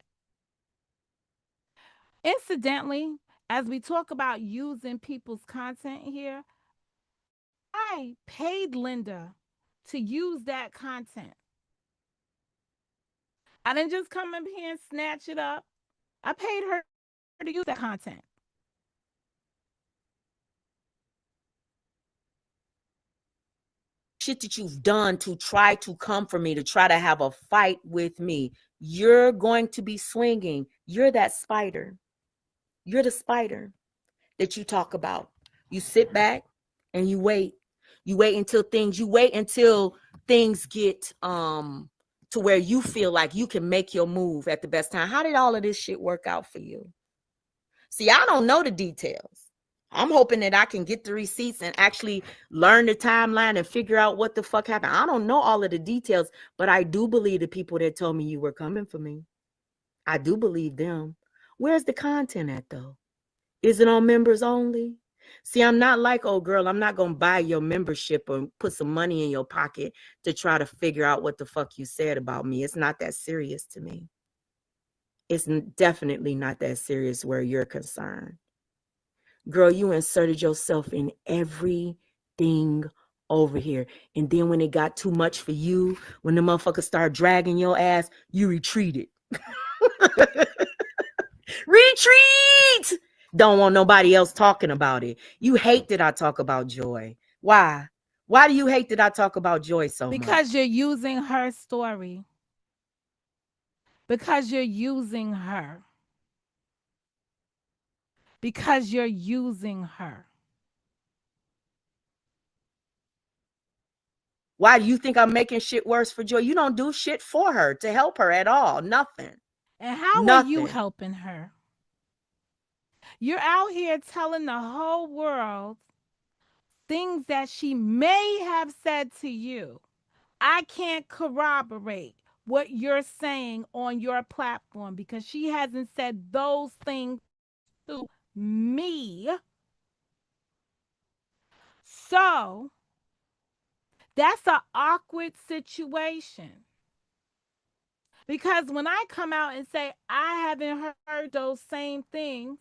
Incidentally, as we talk about using people's content here, I paid Linda to use that content. I didn't just come up here and snatch it up. I paid her to use that content. Shit that you've done to try to come for me, to try to have a fight with me, you're going to be swinging. You're that spider. You're the spider that you talk about. You sit back and you wait. You wait until things get to where you feel like you can make your move at the best time. How did all of this shit work out for you? See, I don't know the details. I'm hoping that I can get the receipts and actually learn the timeline and figure out what the fuck happened. I don't know all of the details, but I do believe the people that told me you were coming for me. I do believe them. Where's the content at though? Is it on members only? See, I'm not like, oh girl, I'm not going to buy your membership or put some money in your pocket to try to figure out what the fuck you said about me. It's not that serious to me. It's definitely not that serious where you're concerned. Girl, you inserted yourself in everything over here. And then when it got too much for you, when the motherfuckers started dragging your ass, you retreated. Retreat! Don't want nobody else talking about it. You hate that I talk about Joy. Why? Why do you hate that I talk about Joy so Because much? you're using her story. Because you're using her. Because you're using her. Why do you think I'm making shit worse for Joy? You don't do shit for her to help her at all. Nothing. And how are you Nothing. helping her? You're out here telling the whole world things that she may have said to you. I can't corroborate what you're saying on your platform because she hasn't said those things to me. So that's an awkward situation. Because when I come out and say I haven't heard those same things,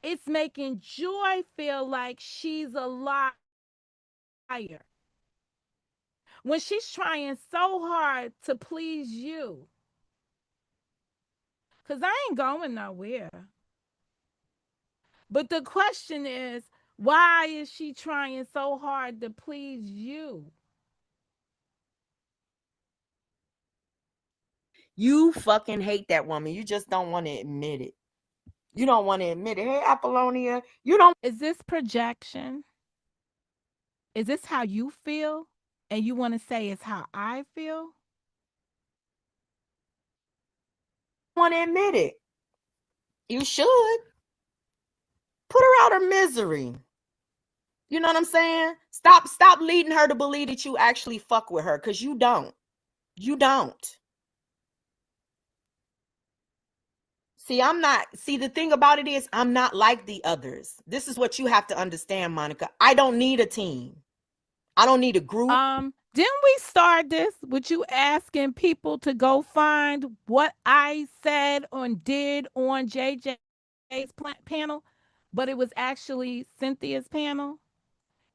it's making Joy feel like she's a liar. When she's trying so hard to please you. Because I ain't going nowhere. But the question is, why is she trying so hard to please you? You fucking hate that woman. You just don't want to admit it. You don't want to admit it. Hey, Apollonia, you don't Is this projection? Is this how you feel? And you want to say it's how I feel? want to admit it. You should. Put her out of misery. You know what I'm saying? Stop leading her to believe that you actually fuck with her, because you don't. You don't. See, the thing about it is, I'm not like the others. This is what you have to understand, Monica. I don't need a team. I don't need a group. Didn't we start this with you asking people to go find what I said or did on JJ's panel, but it was actually Cynthia's panel?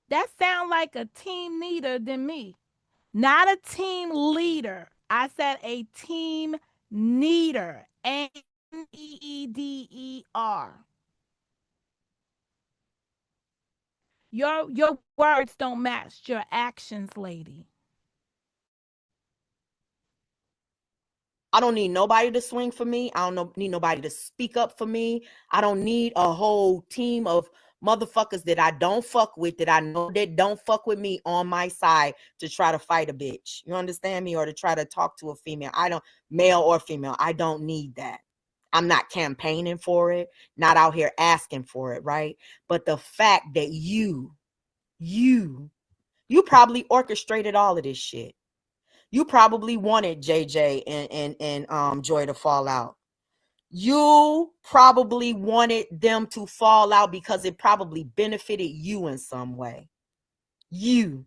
That sound like a team leader than me. Not a team leader. I said a team needer. Needer. Your words don't match your actions, lady. I don't need nobody to swing for me. I don't need nobody to speak up for me. I don't need a whole team of motherfuckers that I don't fuck with, that I know that don't fuck with me on my side to try to fight a bitch. You understand me? Or to try to talk to a female. Male or female. I don't need that. I'm not campaigning for it, not out here asking for it, right? But the fact that you probably orchestrated all of this shit. You probably wanted JJ and Joy to fall out. You probably wanted them to fall out because it probably benefited you in some way. You.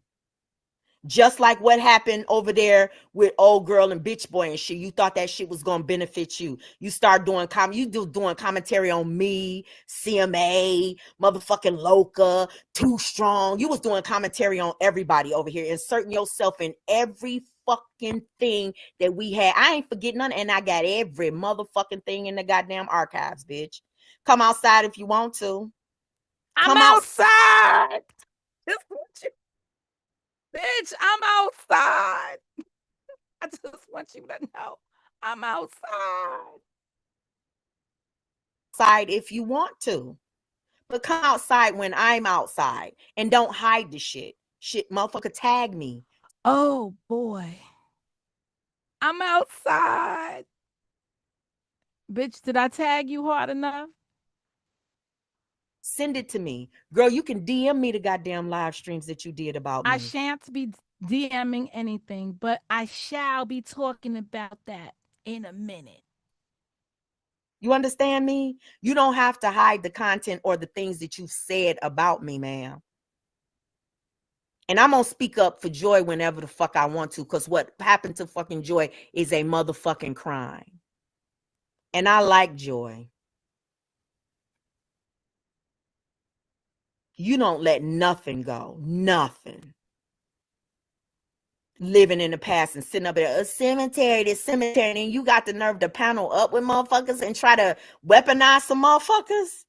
Just like what happened over there with old girl and bitch boy and shit. You thought that shit was gonna benefit you. You start doing doing commentary on me, CMA, motherfucking Loca, Too Strong. You was doing commentary on everybody over here, inserting yourself in every fucking thing that we had. I ain't forgetting none, and I got every motherfucking thing in the goddamn archives, bitch. Come outside if you want to. I'm Come out. outside. Bitch, I'm outside. I just want you to know I'm outside. Outside if you want to. But come outside when I'm outside and don't hide the shit. Shit, motherfucker, tag me. Oh boy. I'm outside. Bitch, did I tag you hard enough? Send it to me. Girl, you can DM me the goddamn live streams that you did about I me. shan't be DMing anything, but I shall be talking about that in a minute. You understand me? You don't have to hide the content or the things that you said about me, ma'am. And I'm gonna speak up for Joy whenever the fuck I want to, because what happened to fucking Joy is a motherfucking crime. And I like Joy. You don't let nothing go. Nothing. Living in the past and sitting up at a cemetery, this cemetery, and you got the nerve to panel up with motherfuckers and try to weaponize some motherfuckers?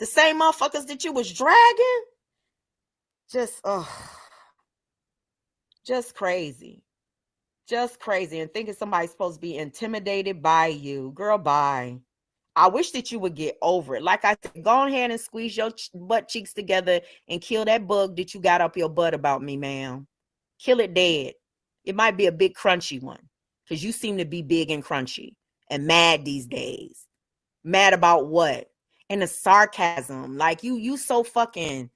The same motherfuckers that you was dragging? Just, just crazy. Just crazy. And thinking somebody's supposed to be intimidated by you. Girl, bye. I wish that you would get over it. Like I said, go ahead and squeeze your butt cheeks together and kill that bug that you got up your butt about me, ma'am. Kill it dead. It might be a big crunchy one, because you seem to be big and crunchy and mad these days. Mad about what? And the sarcasm. Like you so fucking,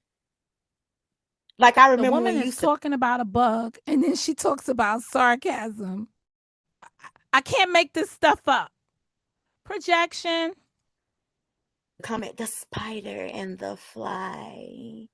like I The remember when woman you is used to talking about a bug and then she talks about sarcasm. I can't make this stuff up. Projection. come at the spider and the fly,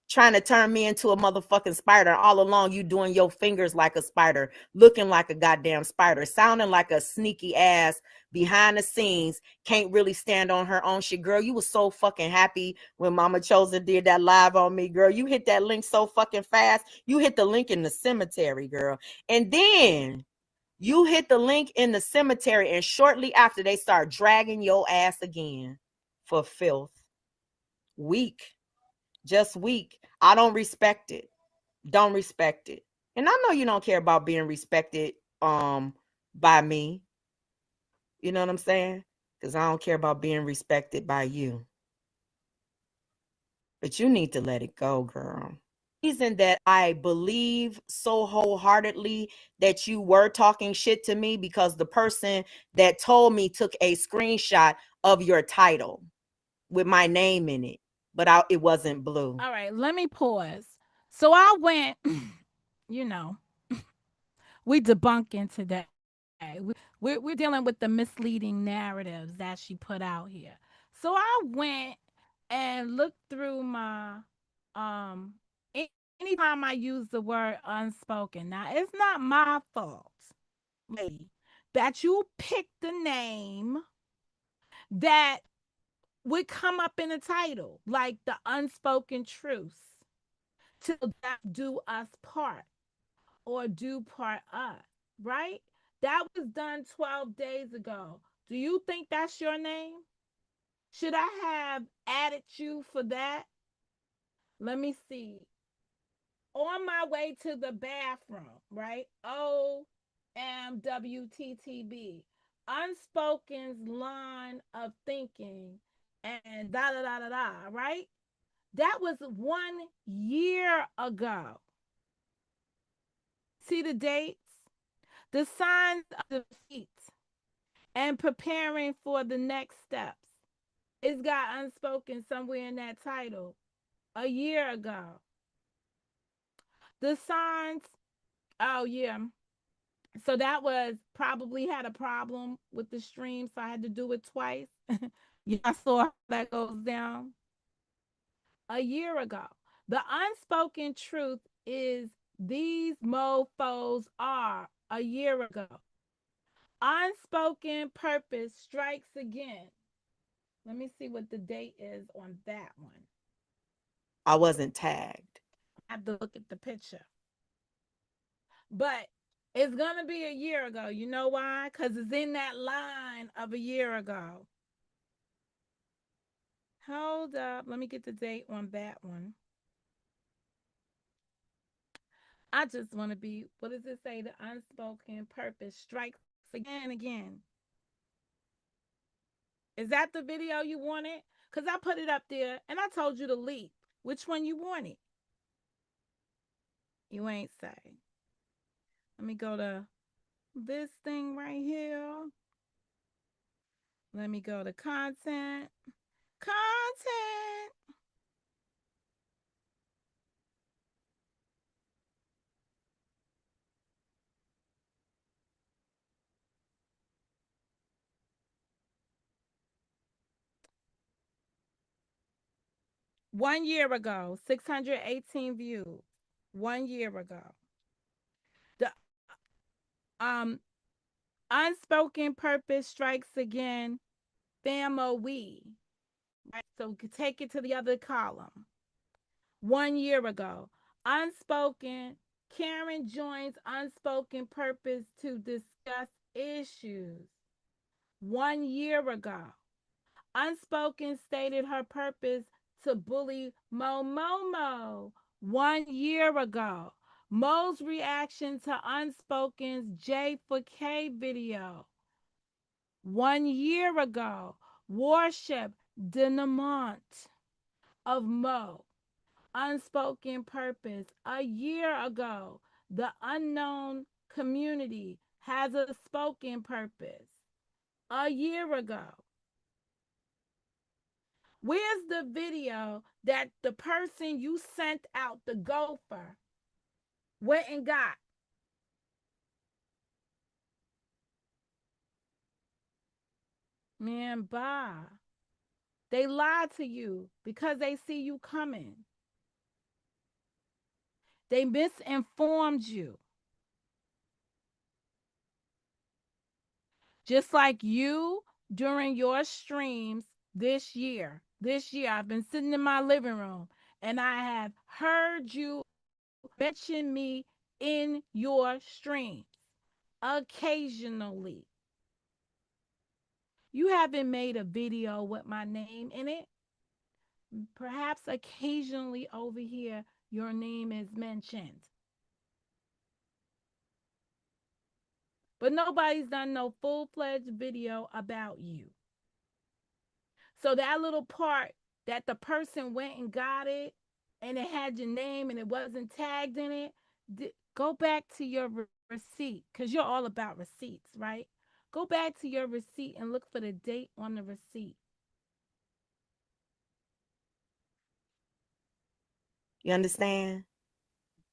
trying to turn me into a motherfucking spider. All along, you doing your fingers like a spider, looking like a goddamn spider, sounding like a sneaky ass behind the scenes, can't really stand on her own shit. Girl, you was so fucking happy when Mama Chosen did that live on me, girl. You hit that link so fucking fast. You hit the link in the cemetery, girl. And then you hit the link in the cemetery, and shortly after, they start dragging your ass again for filth. Weak. Just weak. I don't respect it. Don't respect it. And I know you don't care about being respected by me. You know what I'm saying? Because I don't care about being respected by you. But you need to let it go, girl. Reason that I believe so wholeheartedly that you were talking shit to me, because the person that told me took a screenshot of your title with my name in it, but it wasn't blue. All right, let me pause. So I went, you know, we debunking today. We're dealing with the misleading narratives that she put out here. So I went and looked through my um anytime I use the word unspoken. Now it's not my fault, lady, that you picked the name that would come up in the title, like the unspoken truths. Till death do us part or do part us, right? That was done 12 days ago. Do you think that's your name? Should I have added you for that? Let me see. On my way to the bathroom, right? OMWTTB. Unspoken's line of thinking and da da da da da, right? That was 1 year ago. See the dates? The signs of defeat and preparing for the next steps. It's got unspoken somewhere in that title 1 year ago. The signs, oh yeah. So that was probably had a problem with the stream, so I had to do it twice. Y'all saw how that goes down 1 year ago. The unspoken truth is these mofos are 1 year ago. Unspoken purpose strikes again. Let me see what the date is on that one. I wasn't tagged. I have to look at the picture. But it's going to be 1 year ago. You know why? Because it's in that line of 1 year ago. Hold up. Let me get the date on that one. I just want to be, what does it say? The unspoken purpose strikes again and again. Is that the video you wanted? Because I put it up there and I told you to leap. Which one you wanted? You ain't say. Let me go to this thing right here. Let me go to content. Content. 1 year ago, 618 views. 1 year ago. The um unspoken purpose strikes again. Family. Right. So take it to the other column. 1 year ago. Unspoken. Karen joins unspoken purpose to discuss issues. 1 year ago. Unspoken stated her purpose to bully Momomo 1 year ago. Mo's reaction to Unspoken's J for K video 1 year ago. Worship denouement of Mo. Unspoken purpose a year ago. The unknown community has a spoken purpose a year ago. Where's the video that the person you sent out, the gopher, went and got? Man, bye. They lied to you because they see you coming. They misinformed you. Just like you during your streams this year. This year, I've been sitting in my living room and I have heard you mention me in your streams occasionally. You haven't made a video with my name in it. Perhaps occasionally over here, your name is mentioned. But nobody's done no full fledged video about you. So that little part that the person went and got it and it had your name and it wasn't tagged in it, go back to your receipt because you're all about receipts, right? Go back to your receipt and look for the date on the receipt. You understand?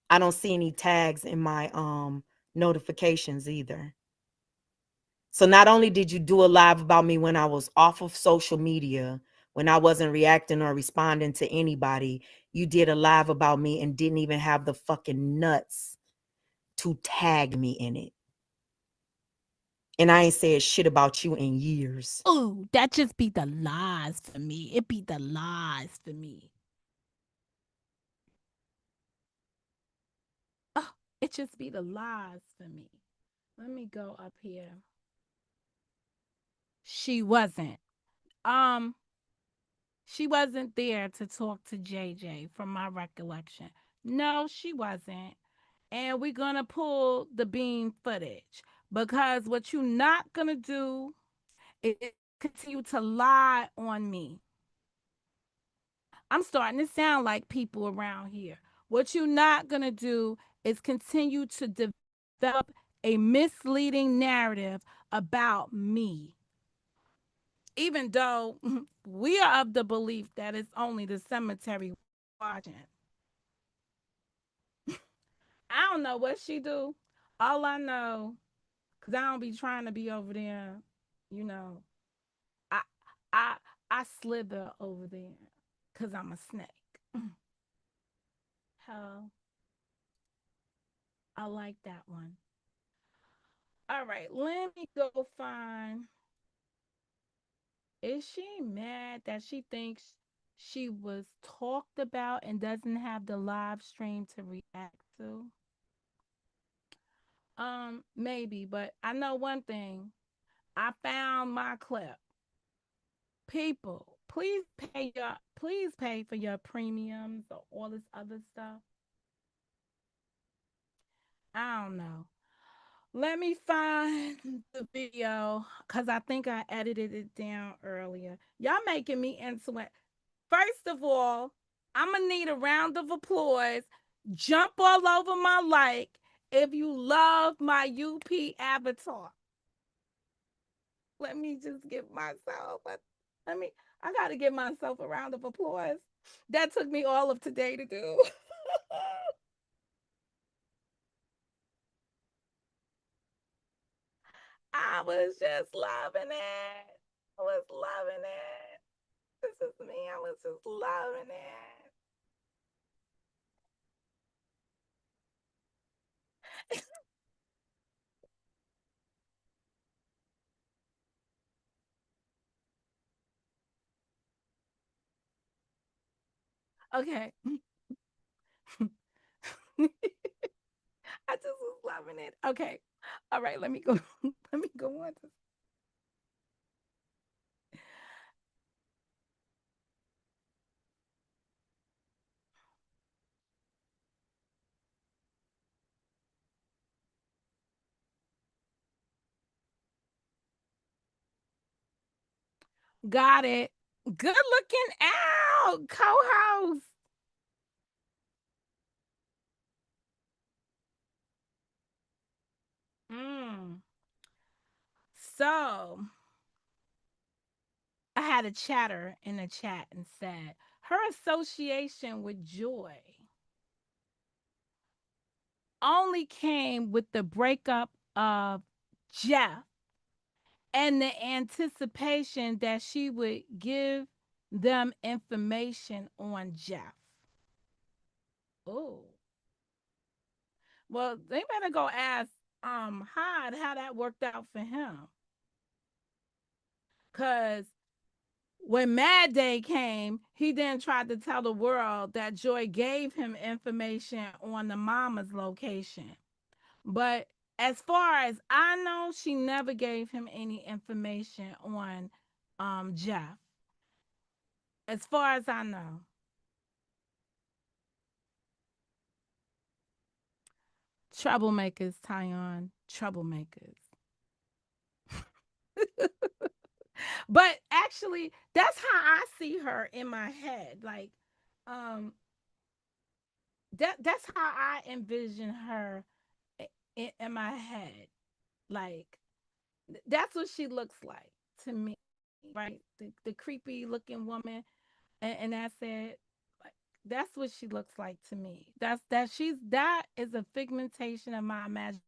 I don't see any tags in my notifications either. So not only did you do a live about me when I was off of social media, when I wasn't reacting or responding to anybody, you did a live about me and didn't even have the fucking nuts to tag me in it. And I ain't said shit about you in years. Oh, that just be the lies for me. It be the lies for me. Oh, it just be the lies for me. Let me go up here. She wasn't. Um, she wasn't there to talk to JJ from my recollection. No, she wasn't. And we're gonna pull the beam footage because what you're not gonna do is continue to lie on me. I'm starting to sound like people around here. What you're not going to do is continue to develop a misleading narrative about me. Even though we are of the belief that it's only the cemetery watching. I don't know what she do. All I know, because I don't be trying to be over there, you know, I I I slither over there because I'm a snake. Hell, I like that one. All right, let me go find. Is she mad that she thinks she was talked about and doesn't have the live stream to react to? Maybe, but I know one thing. I found my clip. People, please pay for your premiums or all this other stuff. I don't know. Let me find the video because I think I edited it down earlier. Y'all making me into it. First of all, I'm going to need a round of applause. Jump all over my like if you love my UP avatar. Let me just give myself I got to give myself a round of applause. That took me all of today to do. I was just loving it. I was loving it. This is me. I was just loving it. Okay. I just was loving it. Okay. All right, let me go. Let me go on to. Got it. Good looking out, co-host. Mm. So I had a chatter in the chat and said her association with joy only came with the breakup of Jeff and the anticipation that she would give them information on Jeff. Oh, well, they better go ask Hyde how that worked out for him. Cause when Mad Day came, he then tried to tell the world that Joy gave him information on the mama's location. But as far as I know, she never gave him any information on Jeff. As far as I know. Troublemakers, Tyon. Troublemakers. But actually, that's how I see her in my head. Like, um, that's how I envision her in my head. Like, that's what she looks like to me, right? The creepy looking woman, and that's it. Like, that's what she looks like to me. That is a figmentation of my imagination.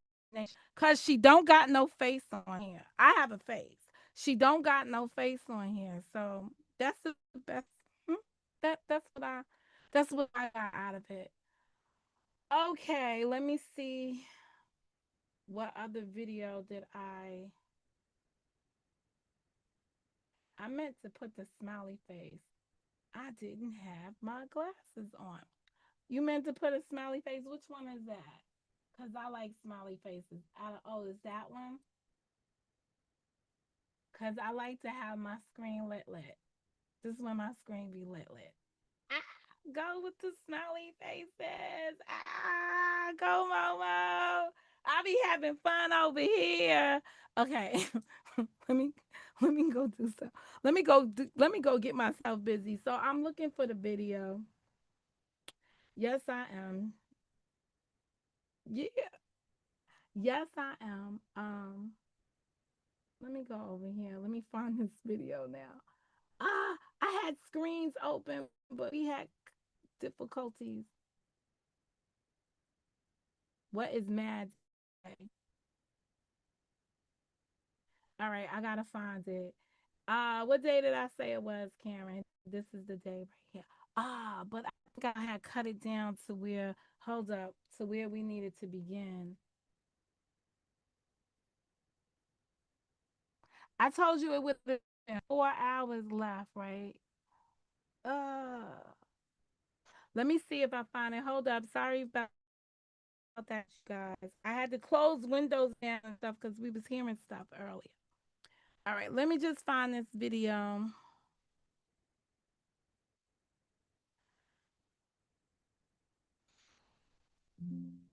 Cause she don't got no face on here. I have a face. She don't got no face on here. So that's the best. hmm, that's what I got out of it. Okay, let me see what other video did I meant to put the smiley face. I didn't have my glasses on. You meant to put a smiley face? Which one is that? Cause I like smiley faces. Oh, is that one? Cause I like to have my screen lit. This is when my screen be lit. Ah, go with the smiley faces. Ah, go Momo. I be having fun over here. Okay, let me let me go do stuff. Let me go get myself busy. So I'm looking for the video. Yes, I am. Yeah, yes, I am. Let me go over here. Let me find this video now. I had screens open, but we had difficulties. What is mad? All right, I gotta find it. What day did I say it was, Karen? This is the day right here. But I think I had cut it down to where, hold up, to where we needed to begin. I told you it would have been 4 hours left, right? Uh, let me see if I find it. Hold up. Sorry about that, you guys. I had to close windows down and stuff because we was hearing stuff earlier. All right, let me just find this video.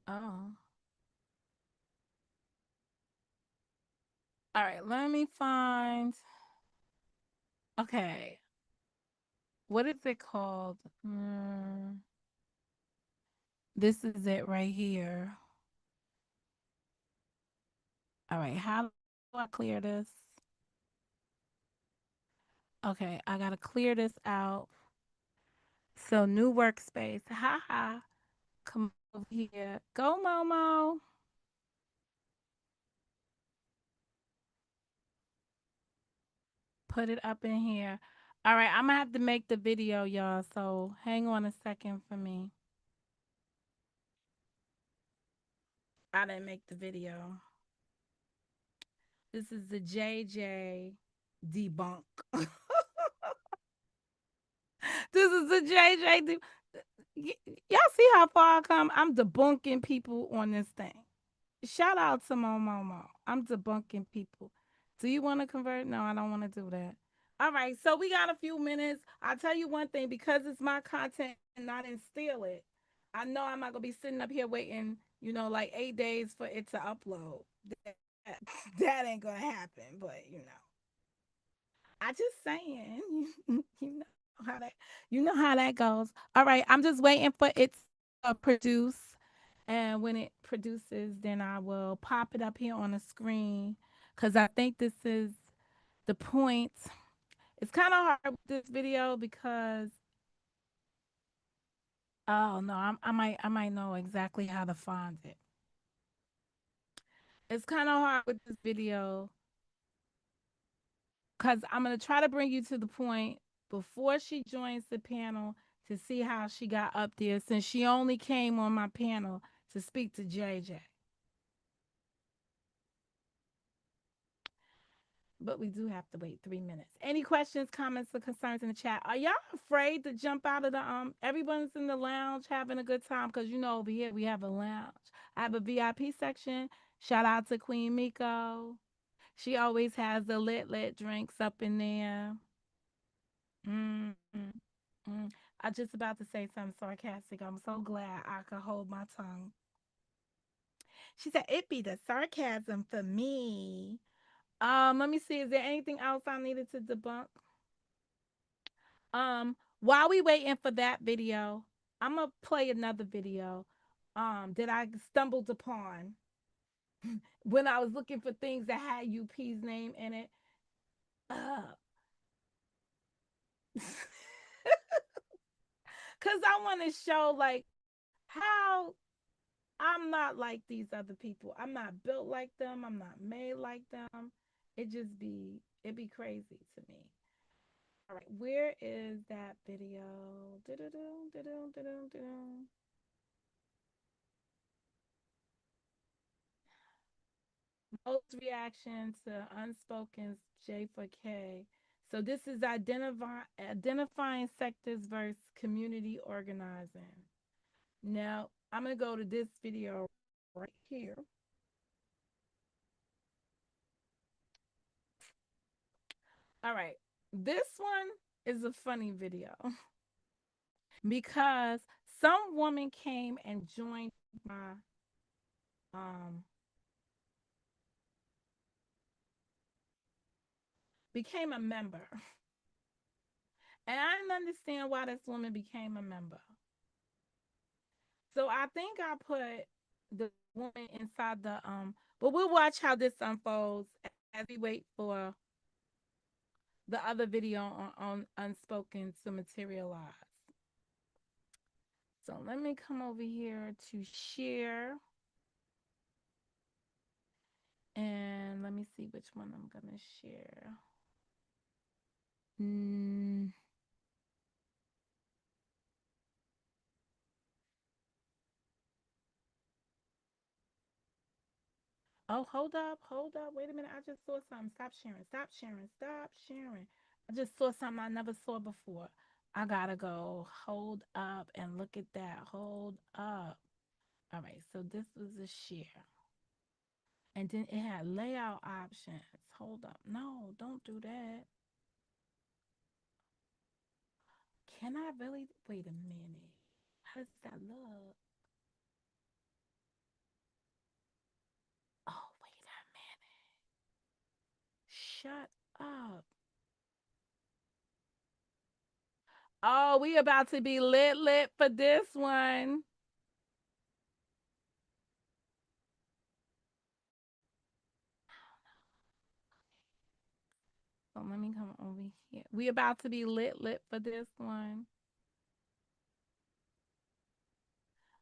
Oh. All right, let me find. Okay. What is it called? This is it right here. All right, how do I clear this? Okay, I got to clear this out. So, new workspace. Haha. Come over here. Go, Momo. Put it up in here. All right, I'm going to have to make the video, y'all. So, hang on a second for me. I didn't make the video. This is the JJ debunk. This is the JJ. Y'all see how far I come? I'm debunking people on this thing. Shout out to Momo. I'm debunking people. Do you want to convert? No, I don't want to do that. All right, so we got a few minutes. I'll tell you one thing, because it's my content and I didn't steal it. I know I'm not gonna be sitting up here waiting, like 8 days for it to upload. That, that ain't gonna happen. But I just saying, you know how that goes. All right, I'm just waiting for it to produce, and when it produces, then I will pop it up here on the screen because I think this is the point. It's kind of hard with this video because oh no, I might know exactly how to find it. It's kind of hard with this video because I'm gonna try to bring you to the point before she joins the panel to see how she got up there, since she only came on my panel to speak to JJ. But we do have to wait 3 minutes. Any questions, comments, or concerns in the chat? Are y'all afraid to jump out of the everyone's in the lounge having a good time? Because over here we have a lounge. I have a VIP section. Shout out to Queen Miko. She always has the lit drinks up in there. Mm, mm, mm. I just about to say something sarcastic. I'm so glad I could hold my tongue. She said it be the sarcasm for me. Let me see. Is there anything else I needed to debunk? While we waiting for that video, I'm gonna play another video that I stumbled upon when I was looking for things that had UP's name in it. Cause I want to show like how I'm not like these other people. I'm not built like them. I'm not made like them. It be crazy to me. All right, where is that video? Most reaction to unspoken J for K. So this is identifying sectors versus community organizing. Now I'm gonna go to this video right here. All right, this one is a funny video because some woman came and joined my um became a member. And I didn't understand why this woman became a member. So I think I put the woman inside the but we'll watch how this unfolds as we wait for the other video on unspoken to materialize. So let me come over here to share. And let me see which one I'm gonna share. Mm. Oh, hold up. Wait a minute. I just saw something. Stop sharing. I just saw something I never saw before. I gotta go. Hold up and look at that. Hold up. All right, so this was a share. And then it had layout options. Hold up. No, don't do that. Can I really? Wait a minute. How does that look? Oh, wait a minute. Shut up. Oh, we about to be lit for this one. So let me come over here. We about to be lit for this one.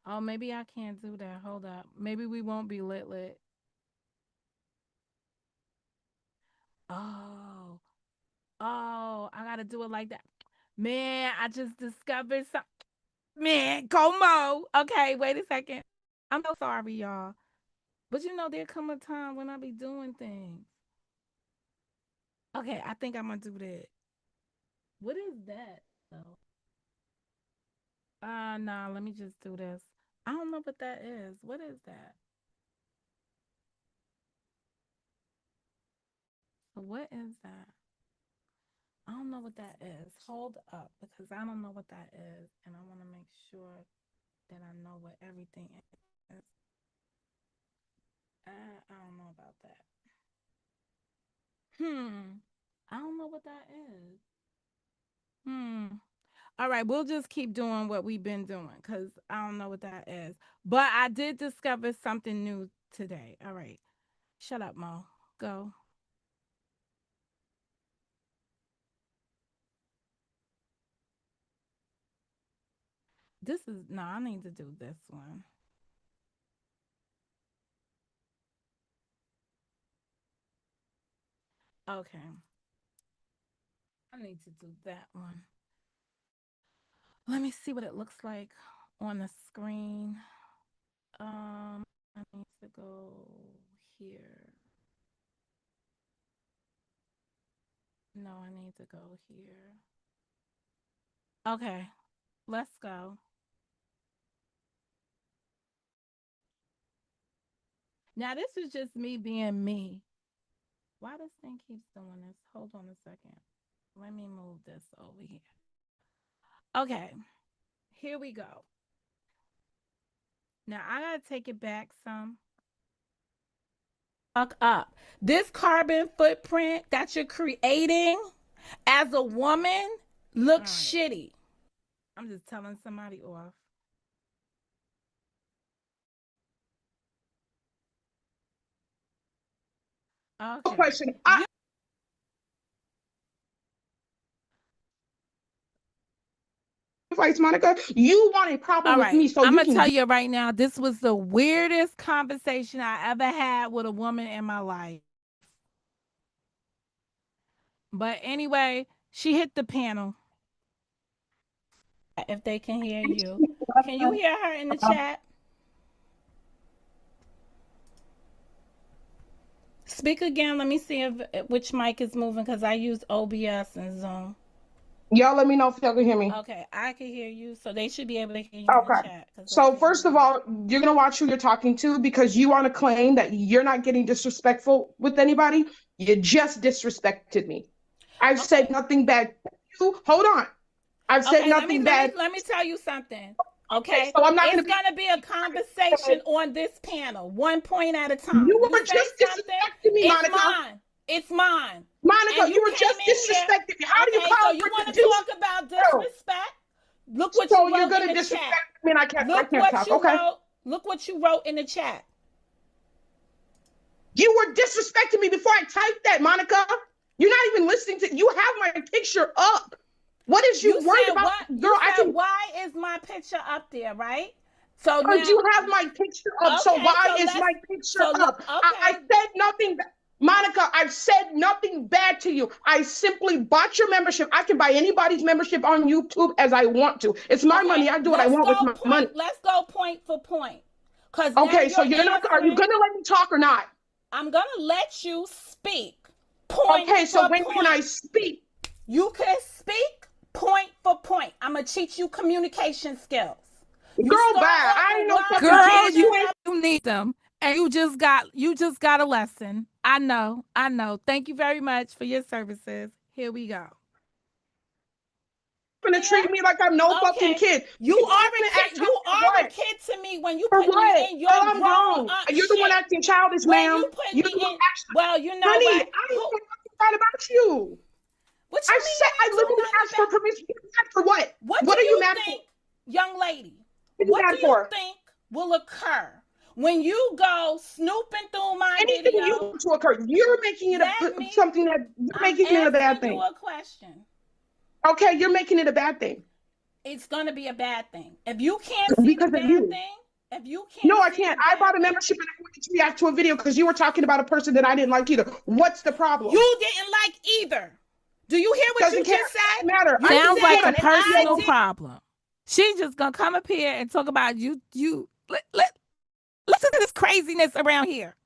Oh, maybe I can't do that. Hold up. Maybe we won't be lit. Oh, I gotta do it like that. Man, I just discovered something. Man, Como. Okay, wait a second. I'm so sorry, y'all. But there come a time when I be doing things. Okay, I think I'm gonna do that. What is that though? No, let me just do this. I don't know what that is. What is that? What is that? I don't know what that is. Hold up, because I don't know what that is, and I want to make sure that I know what everything is. I don't know about that. I don't know what that is. Hmm. All right, we'll just keep doing what we've been doing because I don't know what that is. But I did discover something new today. All right. Shut up, Mo. Go. This is no, I need to do this one. Okay. I need to do that one. Let me see what it looks like on the screen. I need to go here. No, I need to go here. Okay, let's go. Now, this is just me being me. Why this thing keeps doing this? Hold on a second. Let me move this over here. Okay, here we go. Now, I gotta take it back some. Fuck up. This carbon footprint that you're creating as a woman looks shitty. I'm just telling somebody off. Okay. Question. Advice, Monica. You want a problem with me, so I'm you gonna can tell you right now, this was the weirdest conversation I ever had with a woman in my life. But anyway, she hit the panel. If they can hear you, can you hear her in the chat? Speak again. Let me see if which mic is moving because I use OBS and Zoom. Y'all let me know if y'all can hear me. Okay, I can hear you, so they should be able to hear you in the Okay. chat. So first of all, you're gonna watch who you're talking to because you want to claim that you're not getting disrespectful with anybody. You just disrespected me. I've said nothing bad to you. Hold on. I've said nothing bad. Let me tell you something. Okay, So I'm not it's gonna be. gonna be a conversation on this panel, one point at a time. You You were say just something, disrespecting me, it's Monica. mine. It's mine. Monica, And you you were came just in here. disrespecting me. How do you Okay, call so you for want to the talk about disrespect? Look what So you you're wrote in gonna the disrespect chat. me and I can't Look talk. you Okay. wrote. Look what you wrote in the chat. You were disrespecting me before I typed that, Monica. You're not even listening to. You have my picture up. What is you worried about, what? girl? You I said can. why is my picture up there, right? So Because now, you have my picture up. So okay. why So is let's. my picture So up? I okay. said nothing. Monica, I've said nothing bad to you. I simply bought your membership. I can buy anybody's membership on YouTube as I want to. It's my money. I do what I want with my money. Let's go point for point. Cause now Okay, so you're you're not. Are you gonna let me talk or not? I'm gonna let you speak. Point Okay, so for when point. can I speak? You can speak point for point. I'm gonna teach you communication skills. You Girl, bye. start off I ain't with no why fucking Girl, kid. You ain't you need them. And you just got a lesson. I know. I know. Thank you very much for your services. Here we go. gonna treat me like I'm no fucking kid. You You're are gonna a kid. act You for are a what? kid to me when you For put me what? in Girl, your I'm grown grown. up You're the one shit. acting childish, When ma'am. you put You're me the one in, actually. well, you know Honey, what? I ain't nothing bad about you. What you I mean said you I ain't do literally nothing asked for about? permission. You mad for what? What do What are you you mad for? think, young lady? What are you What do mad you for? think will occur when you go snooping through my Anything you video? want to occur. You're making it something that you're making it a bad thing. You a question. Okay, you're making it a bad thing. It's gonna be a bad thing if you can't see Because the of bad you. thing. If you can't, No, I can't. I bought a membership and I wanted to react to a video because you were talking about a person that I didn't like either. What's the problem? You didn't like either. Do you hear what Doesn't you just said? matter. Sounds like a personal problem. She's just gonna come up here and talk about you. Listen to this craziness around here.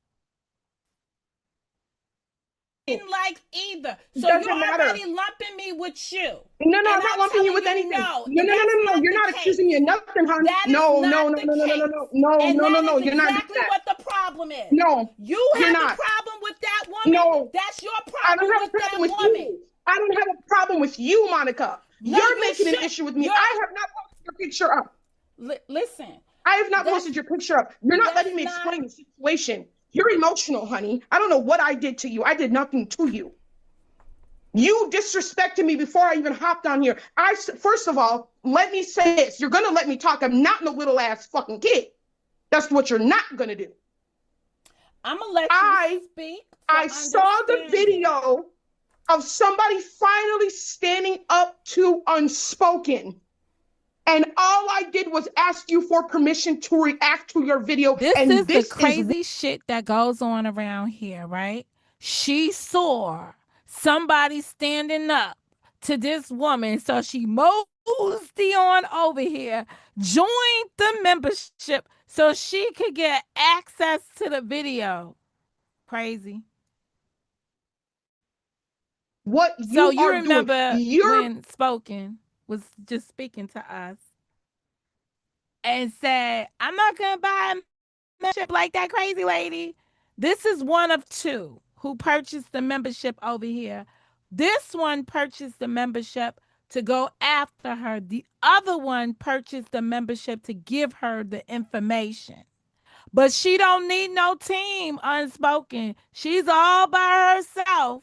didn't like either. So Doesn't you're matter. already lumping me with you. No, And I'm not I'm lumping you telling with you, anything. no, No. that's not You're the not case. accusing me of nothing, honey. That is No. not the case. And that is You're not doing exactly that. what the problem is. No, You you're have a not. problem with that woman. No, That's your I don't problem have with a that problem with woman. you. I don't have a problem with you, Monica. No, You're you making an should. issue with me. You're- I have not posted your picture up. Listen, I have not That's- posted your picture up. You're not letting me that's not- explain the situation. You're emotional, honey. I don't know what I did to you. I did nothing to you. You disrespected me before I even hopped on here. First of all, let me say this. You're gonna let me talk. I'm not no little ass fucking kid. That's what you're not gonna do. I'm gonna let you speak. I saw the video of somebody finally standing up to Unspoken. And all I did was ask you for permission to react to your video. This and is this the crazy shit that goes on around here, right? She saw somebody standing up to this woman, so she moseyed on over here, joined the membership so she could get access to the video. Crazy. what So you you are remember doing. when Spoken was just speaking to us and said, I'm not gonna buy a membership like that crazy lady. This is one of two who purchased the membership over here. This one purchased the membership to go after her. The other one purchased the membership to give her the information. But she don't need no team, Unspoken. She's all by herself.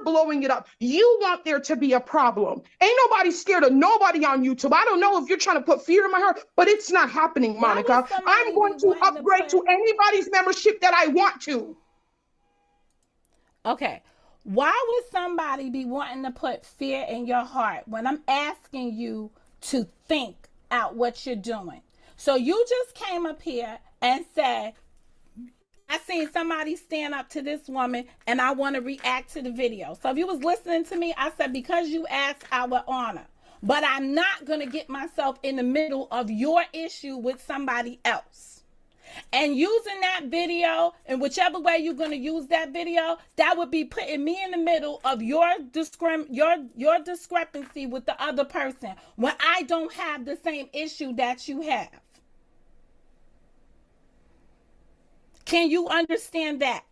Blowing it up. You want there to be a problem. Ain't nobody scared of nobody on YouTube. I don't know if you're trying to put fear in my heart, but it's not happening, Monica. I'm going to upgrade to anybody's membership that I want to. Okay. Why would somebody be wanting to put fear in your heart when I'm asking you to think out what you're doing? So you just came up here and said, I seen somebody stand up to this woman and I want to react to the video. So if you was listening to me, I said, because you asked, I will honor. But I'm not going to get myself in the middle of your issue with somebody else. And using that video, in whichever way you're going to use that video, that would be putting me in the middle of your discrepancy with the other person when I don't have the same issue that you have. Can you understand that?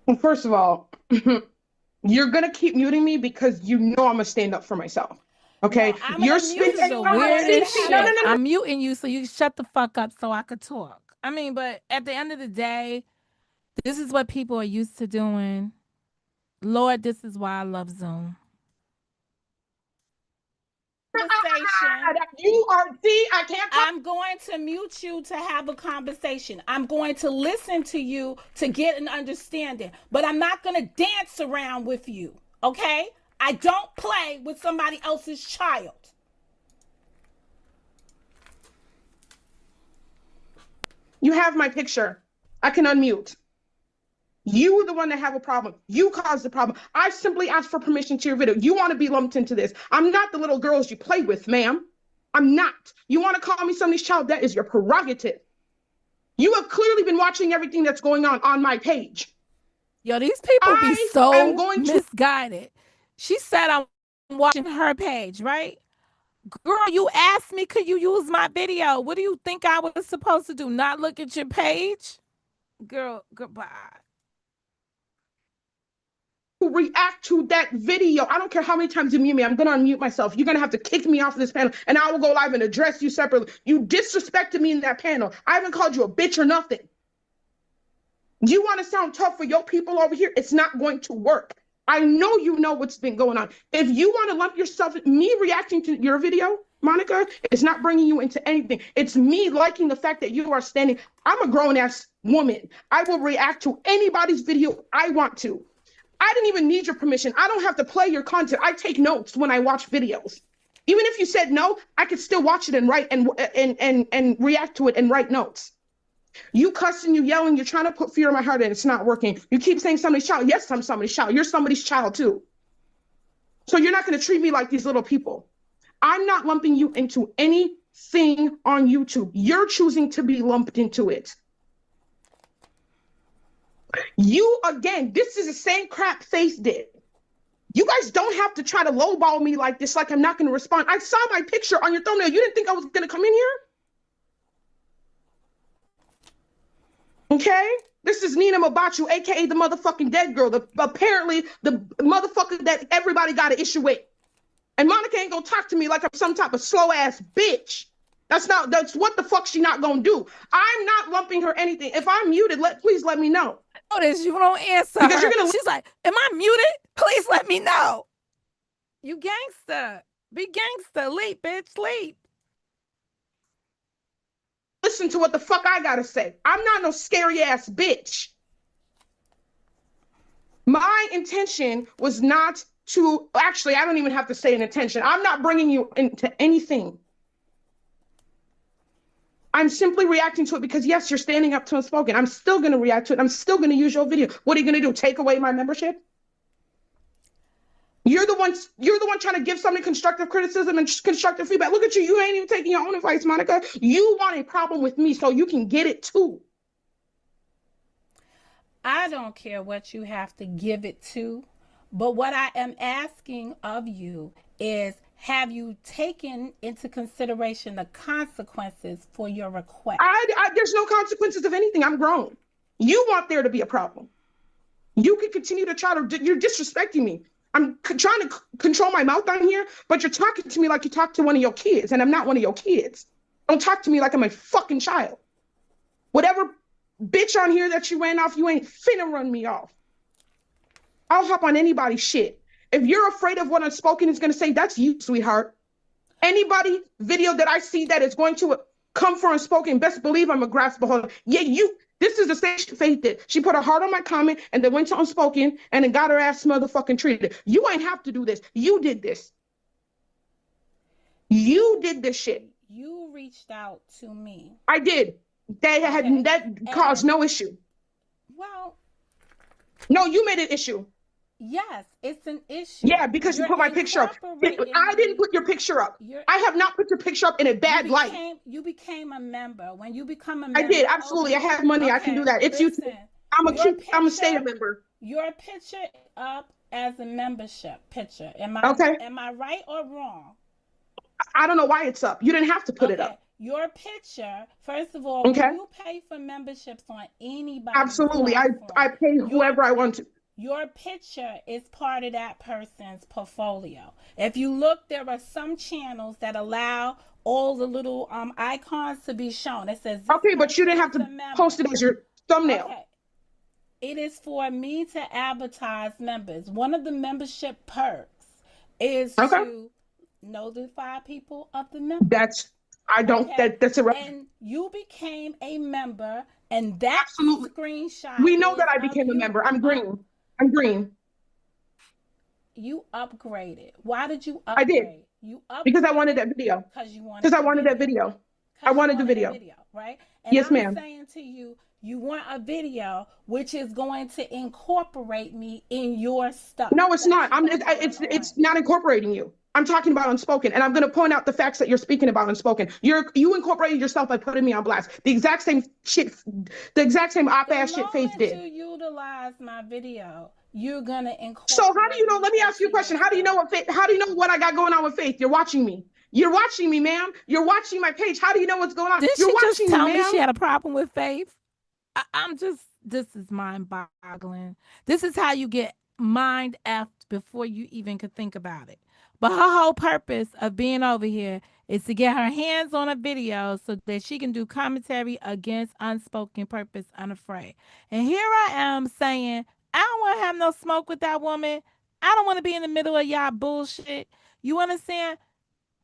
Well, first of all, you're going to keep muting me because you know I'm going to stand up for myself. Okay? No, you're speaking the weirdest shit. No. I'm muting you so you can shut the fuck up so I could talk. I mean, but at the end of the day, this is what people are used to doing. Lord, this is why I love Zoom. You are, see, I can't. I'm going to mute you to have a conversation. I'm going to listen to you to get an understanding, but I'm not going to dance around with you, okay? I don't play with somebody else's child. You have my picture. I can unmute. You were the one that have a problem. You caused the problem. I simply asked for permission to your video. You want to be lumped into this. I'm not the little girls you play with, ma'am. I'm not. You want to call me somebody's child? That is your prerogative. You have clearly been watching everything that's going on my page. Yo, these people be so misguided. She said I'm watching her page, right? Girl, you asked me, could you use my video? What do you think I was supposed to do? Not look at your page? Girl, goodbye. React to that video. I don't care how many times you mute me. I'm going to unmute myself. You're going to have to kick me off of this panel and I will go live and address you separately. You disrespected me in that panel. I haven't called you a bitch or nothing. You want to sound tough for your people over here? It's not going to work. I know you know what's been going on. If you want to lump yourself, me reacting to your video, Monica, it's not bringing you into anything. It's me liking the fact that you are standing. I'm a grown ass woman. I will react to anybody's video I want to. I didn't even need your permission. I don't have to play your content. I take notes when I watch videos. Even if you said no, I could still watch it and write and react to it and write notes. You cussing, you yelling, you're trying to put fear in my heart and it's not working. You keep saying somebody's child. Yes, I'm somebody's child. You're somebody's child too. So you're not going to treat me like these little people. I'm not lumping you into any thing on YouTube. You're choosing to be lumped into it. You, again, this is the same crap Faith did. You guys don't have to try to lowball me like this, like I'm not going to respond. I saw my picture on your thumbnail. You didn't think I was going to come in here? Okay? This is Nina Mabachu, aka the motherfucking dead girl. Apparently the motherfucker that everybody got an issue with. And Monica ain't gonna talk to me like I'm some type of slow ass bitch. That's what the fuck she not gonna do. I'm not lumping her anything. If I'm muted, please let me know. Notice you don't answer Because her. you're gonna She's like, am I muted? Please let me know. You gangster. Be gangster. Leap, bitch. Leap. listen to what the fuck I gotta say. I'm not no scary ass bitch. My intention was not to, actually, I don't even have to say an intention. I'm not bringing you into anything. I'm simply reacting to it because, yes, you're standing up to Unspoken. I'm still going to react to it. I'm still going to use your video. What are you going to do? Take away my membership? You're the one trying to give somebody constructive criticism and constructive feedback. Look at you. You ain't even taking your own advice, Monica. You want a problem with me so you can get it too. I don't care what you have to give it to, but what I am asking of you is, have you taken into consideration the consequences for your request? There's no consequences of anything. I'm grown. You want there to be a problem. You can continue to you're disrespecting me. I'm trying to control my mouth on here, but you're talking to me like you talk to one of your kids, and I'm not one of your kids. Don't talk to me like I'm a fucking child. Whatever bitch on here that you ran off, you ain't finna run me off. I'll hop on anybody's shit. If you're afraid of what Unspoken is going to say, that's you, sweetheart. Anybody video that I see that is going to come for Unspoken, best believe I'm a grasp beholder. Yeah, this is the same shit Faith did. She put a heart on my comment and then went to Unspoken and then got her ass motherfucking treated. You ain't have to do this. You did this. You did this shit. You reached out to me. I did. That caused no issue. Well, no, you made an issue. Yes, it's an issue. Yeah, because you put my picture up. I didn't put your picture up. I have not put your picture up in a bad light. You became a member. When you become a member. I did, absolutely. I have money. I can do that. It's YouTube. I'm a state member. Your picture up as a membership picture. Am I right or wrong? I don't know why it's up. You didn't have to put it up. Your picture, first of all, you pay for memberships on anybody. Absolutely. I pay whoever I want to. Your picture is part of that person's portfolio. If you look, there are some channels that allow all the little icons to be shown. It says, okay, but you didn't have to post it as your thumbnail. Okay. It is for me to advertise members. One of the membership perks is to notify people of the member. That's a and you became a member, and that screenshot. We know that I became a member. I'm green. You upgraded. Why did you upgrade? I did. You upgraded because I wanted that video. Because I wanted that video. I wanted the video. Right? And yes, ma'am. I'm saying to you, you want a video which is going to incorporate me in your stuff. No, it's not. It's not incorporating you. I'm talking about Unspoken, and I'm going to point out the facts that you're speaking about Unspoken. You incorporated yourself by putting me on blast. The exact same shit, the exact same op-ass shit Faith did. You utilize my video, you're going to incorporate. So how do you know? Let me ask you a question. How do you know what I got going on with Faith? You're watching me. You're watching me, ma'am. You're watching my page. How do you know what's going on? Did you're she watching just tell me she had a problem with Faith? This is mind-boggling. This is how you get mind effed before you even could think about it. But her whole purpose of being over here is to get her hands on a video so that she can do commentary against Unspoken Purpose Unafraid. And here I am saying, I don't want to have no smoke with that woman. I don't want to be in the middle of y'all bullshit. You understand?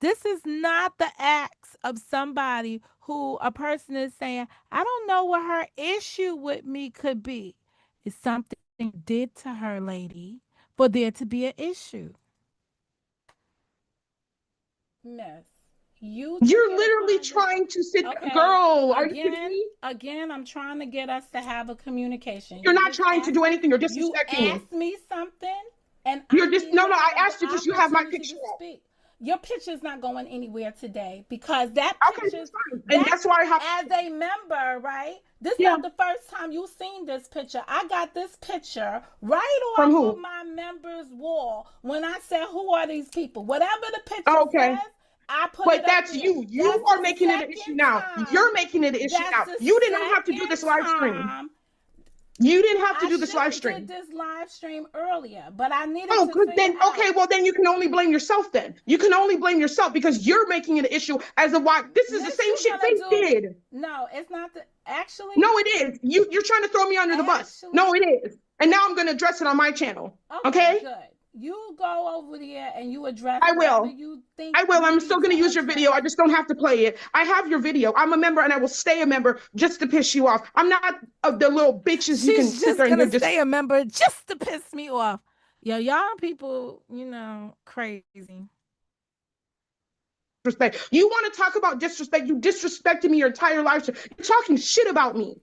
This is not the acts of somebody who a person is saying, I don't know what her issue with me could be. It's something did to her, lady, for there to be an issue. Miss, you're literally trying to sit, girl. Are you kidding me? Again, I'm trying to get us to have a communication. You're not trying to do anything. You're disrespecting me. You asked me something, and you're just no. I asked you because you have my picture up. your picture's not going anywhere today because that Okay, picture, that's fine. And that's why I have. as a member, right? This is Yeah. not the first time you've seen this picture. I got this picture right From off who? of my members wall when I said, "Who are these people?" Whatever the picture Okay. says, I put But it up that's there. you. You That's are the making it an issue second now. time. You're making it an issue now. That's the You did not have to do this live second stream. time. You didn't have to I do this should have live stream. did this live stream earlier, but I needed Oh, to good. figure Then out. okay. Well, then you can only blame yourself. Then you can only blame yourself because you're making it an issue as a why. This is the Next same you're shit gonna they do- did. No, it's not the actually. No, it is. You're trying to throw me under the bus. Actually- No, it is. And now I'm going to address it on my channel. Okay? Good. You go over there and you address. I will. whatever you think I will. you I'm need still going to use your address. video. I just don't have to play it. I have your video. I'm a member and I will stay a member just to piss you off. I'm not of the little bitches you can She's sit just there and gonna you're stay a member just to piss me off. Yo, y'all people, you know, crazy. disrespect. You want to talk about disrespect? You disrespected me your entire life. You're talking shit about me.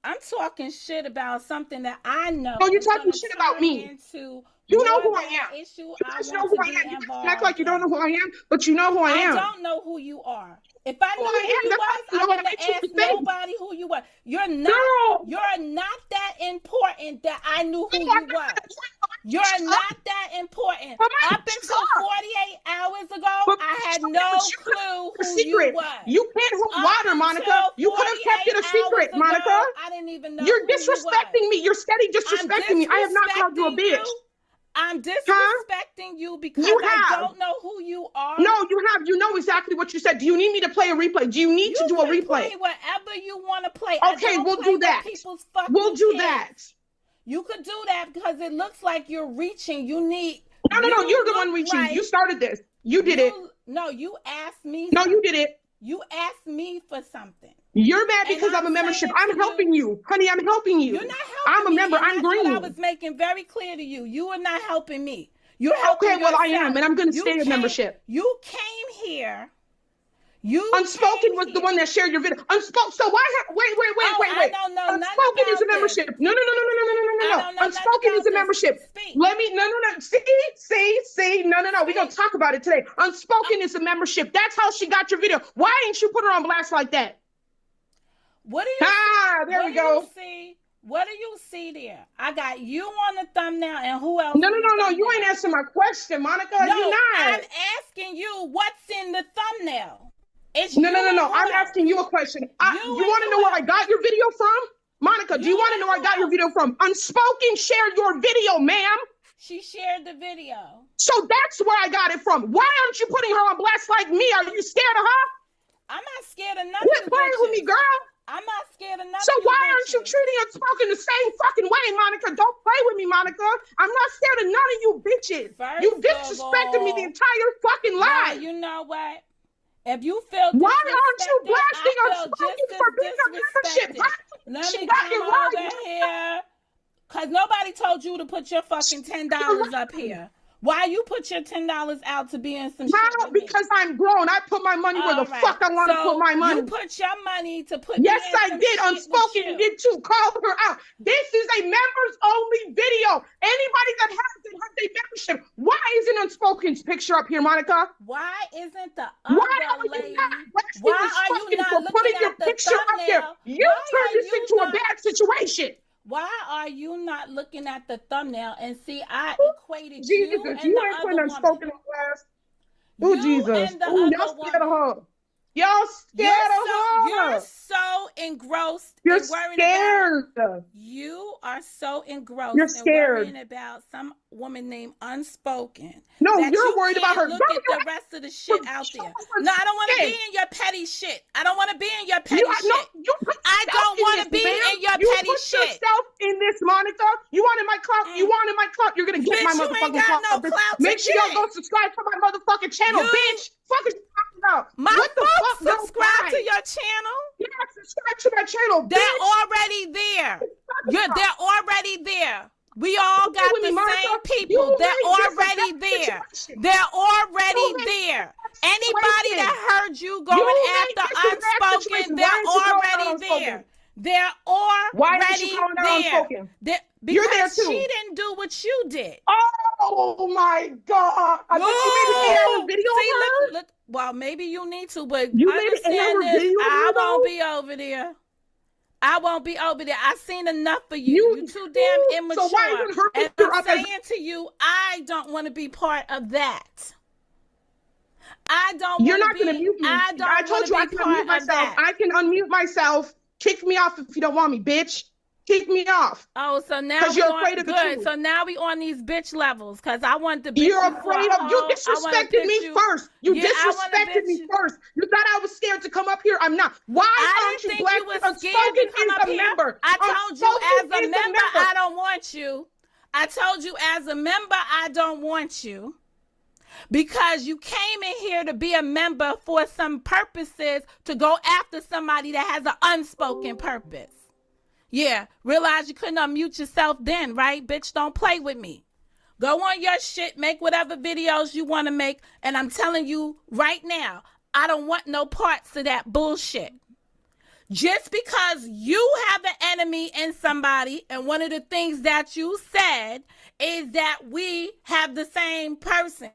I'm talking shit about something that I know. No, you're is talking gonna shit about turn me. into You know more who I than am. an Issue You I just know want who to I be am. You involved act like you don't know in. who I am, but you know who I am. I don't know who you are. If I knew Who I who am, you that's was, why I you know wouldn't what have I asked should say. nobody who you were. You're not. Girl. You're not that important that I knew who No, you I'm not. was. You're not that important. But my Up until 48 hours ago, But I had but no you clue a who you secret. was. You can't hold Up water, Monica. until You could have kept it a 48 secret, hours ago, Monica. I didn't even know You're who you was. disrespecting me. You're steady I'm disrespecting me. I have not called you a disrespecting bitch. you. I'm disrespecting you because You I have. don't know who you are. No, you have. You know exactly what you said. Do you need me to play a replay? Do you need to do a can replay? Play whatever you want to play. Okay, I don't we'll play do with that. People's fucking We'll do kids. that. You could do that because it looks like you're reaching. You need. No, you're the look one reaching. like You started this. You did it. No, you asked me. No, you did it. You asked me for something. You're mad And because I'm a I'm membership. saying I'm to helping you. Honey, I'm helping you. You're not helping I'm a me, member. and I'm that's what I green. was making very clear to you. You are not helping me. You're helping Okay, well, I yourself. am, and I'm going to You stay a came- membership. You came here. You Unspoken came was the here. one that shared your video. Unspoken. So why? Wait. Oh, I don't know nothing Unspoken is a about membership. this. No. I don't know Unspoken nothing is a about membership. this. Speak. Let me. No. See. No. We're gonna talk about it today. Unspoken is a membership. That's how she got your video. Why ain't you put her on blast like that? What do you? There what we do go. You see? What do you see there? I got you on the thumbnail, and who else? No. on the You ain't thumbnail? answering my question, Monica. No, You're not. I'm asking you what's in the thumbnail. It's No. you and who I'm else? asking you a question. You You want to and know who where I else? got your video from? Monica, do you You want to and know where I who got your else? video from? Unspoken shared your video, ma'am. She shared the video. So that's where I got it from. Why aren't you putting her on blast like me? Are you scared of her? I'm not scared of none Quit of you playing with me, bitches. girl. I'm not scared of none So of you why aren't you bitches. treating Unspoken the same fucking way, Monica? Don't play with me, Monica. I'm not scared of none of you bitches. First You of disrespected me the all, entire fucking Now, life. you know what? If you feel Why aren't you disrespected, blasting I feel Unspoken just for as being a membership? disrespected. Let She me got it come right, over Monica. here. Because nobody told you to put your fucking $10 up here. Why you put your $10 out to be in some shit How? with me? Because I'm grown. I put my money where the All right. fuck I want to So put my money. You put your money to put Yes, me in I some did. shit with Unspoken you. did too. Call her out. This is a members only video. Anybody that has it has a membership. Why isn't Unspoken's picture up here, Monica? Why isn't the Why other are you lady? not blasting Why are you Unspoken not for putting looking your at the picture up there? thumbnail? You Why turned are this you into a not- bad situation. Why are you not looking at the thumbnail and see I equated Jesus, you and you the ain't other putting woman? Unspoken on blast. Oh, You Jesus. and the Oh, other y'all scared of woman. her. Y'all scared of her. You're so engrossed You're in worrying about. scared. You are so engrossed You're in scared. worrying about some woman named Unspoken. No, that you're you worried about can't her. Look Girl, at the rest of the shit out there. you're No, I don't want to be scared. in your petty shit. I don't want to be in your petty You, shit. no, you put I yourself don't in want to this, be ma'am. in your You petty put shit. yourself in this, Monica. You wanted my clout. You wanted my clout. You're gonna get Bitch, my you ain't motherfucking got clout. no bitch. clout to Make sure y'all get. go subscribe to my motherfucking channel, You- bitch. Fuck is you talking about? My What the folks fuck? No, subscribe why? to your channel. Yeah, subscribe to my channel, They're bitch. already there. about? They're already there. We all got with the me, Monica. same You people. They're made this a already bad there. situation. They're already You made there. this a bad Anybody situation. that heard you You going made after this a bad Unspoken, situation. they're Why aren't you going on already Unspoken? there. They're Why aren't you already calling out there. unspoken? You're there Because she too. didn't do what you did. Oh my God. I bet you made an 8-hour No. video of See, her. look. Well, maybe you need to, but You made an understand 8-hour this. video of I her won't though. be over there. I won't be over there. I've seen enough of you. You You too damn so why immature. isn't her And picture I'm up as saying to you, I don't want to be part of that. I don't you're want to not gonna be, mute me? I I don't want told to you I be can unmute part of myself. that. I can unmute myself. Kick me off if you don't want me, bitch. Kick me off. Oh, so now Because we you're on afraid of the good. truth. So now we on these bitch levels because I want to bitch You're you for a afraid of you hoe. I want to disrespected pitch me you. first. You Yeah, I want to disrespected bitch me you. first. You thought I was scared to come up here. I'm not. Why I aren't didn't you think black? you was scared Unspoken to come is up a here. member. I told you Unspoken as a is a member, member. I don't want you. I told you as a member, I don't want you. Because you came in here to be a member for some purposes to go after somebody that has an unspoken purpose. Yeah, realize you couldn't unmute yourself then, right? Bitch, don't play with me. Go on your shit, make whatever videos you want to make, and I'm telling you right now, I don't want no parts of that bullshit. Just because you have an enemy in somebody, and one of the things that you said is that we have the same person.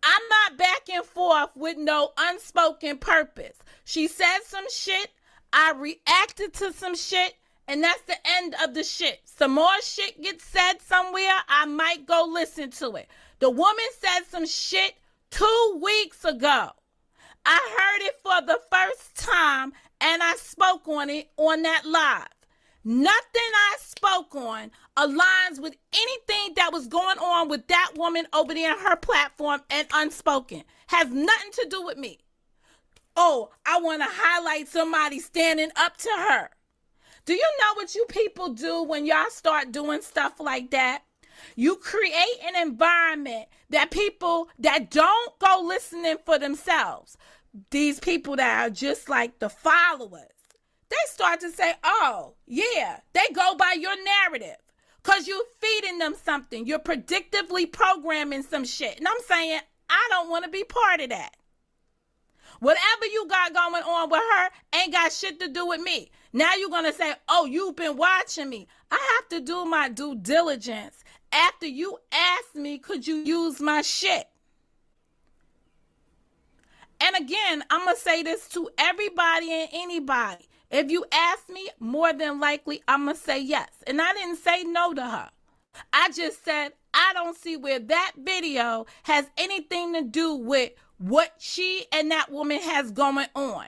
I'm not back and forth with no unspoken purpose. She said some shit, I reacted to some shit, and that's the end of the shit. Some more shit gets said somewhere, I might go listen to it. The woman said some shit 2 weeks ago. I heard it for the first time, and I spoke on it on that live. Nothing I spoke on aligns with anything that was going on with that woman over there on her platform and unspoken. Has nothing to do with me. Oh, I want to highlight somebody standing up to her. Do you know what you people do when y'all start doing stuff like that? You create an environment that people that don't go listening for themselves, these people that are just like the followers, they start to say, oh, yeah, they go by your narrative because you're feeding them something. You're predictively programming some shit. And I'm saying, I don't want to be part of that. Whatever you got going on with her ain't got shit to do with me. Now you're going to say, oh, you've been watching me. I have to do my due diligence. After you asked me, could you use my shit? And again, I'm going to say this to everybody and anybody. If you ask me, more than likely, I'm going to say yes. And I didn't say no to her. I just said, I don't see where that video has anything to do with what she and that woman has going on.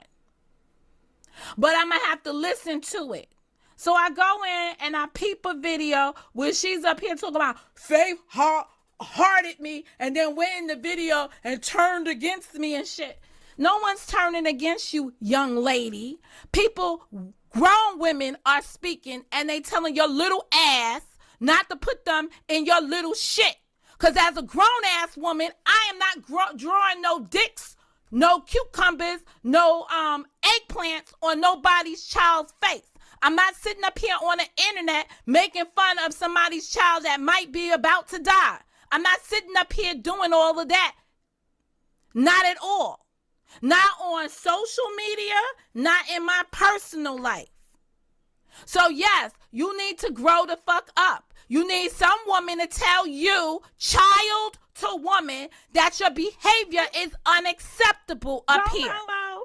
But I'm going to have to listen to it. So I go in and I peep a video where she's up here talking about Faith hearted me and then went in the video and turned against me and shit. No one's turning against you, young lady. People, grown women are speaking and they telling your little ass not to put them in your little shit. Because as a grown-ass woman, I am not drawing no dicks, no cucumbers, no eggplants on nobody's child's face. I'm not sitting up here on the internet making fun of somebody's child that might be about to die. I'm not sitting up here doing all of that. Not at all. Not on social media, not in my personal life. So yes, you need to grow the fuck up. You need some woman to tell you, child to woman, that your behavior is unacceptable up here. Hello.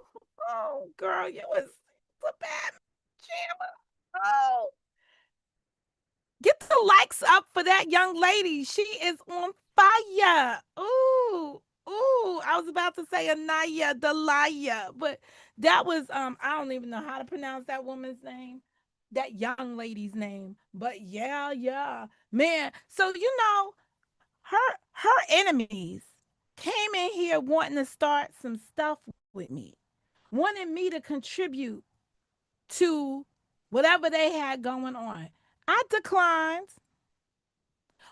Oh, girl, you was a bad jammer. Oh. Get the likes up for that young lady. She is on fire. Ooh. Ooh, I was about to say Anaya Delia, but that was I don't even know how to pronounce that woman's name, that young lady's name. But yeah. Man, so her enemies came in here wanting to start some stuff with me. Wanting me to contribute to whatever they had going on. I declined.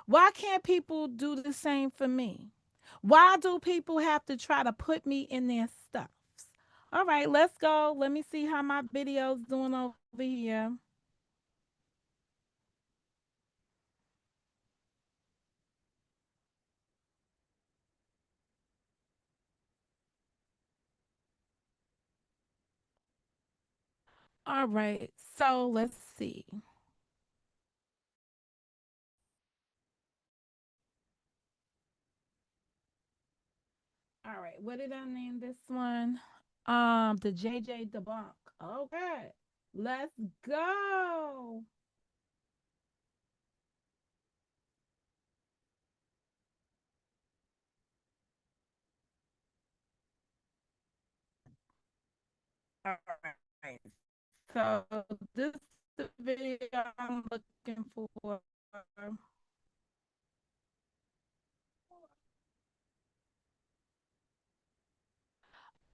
Why can't people do the same for me? Why do people have to try to put me in their stuffs? All right, let's go. Let me see how my video's doing over here. All right. So let's see. All right. What did I name this one? The JJ debunk. Okay. Let's go. All right. So this is the video I'm looking for.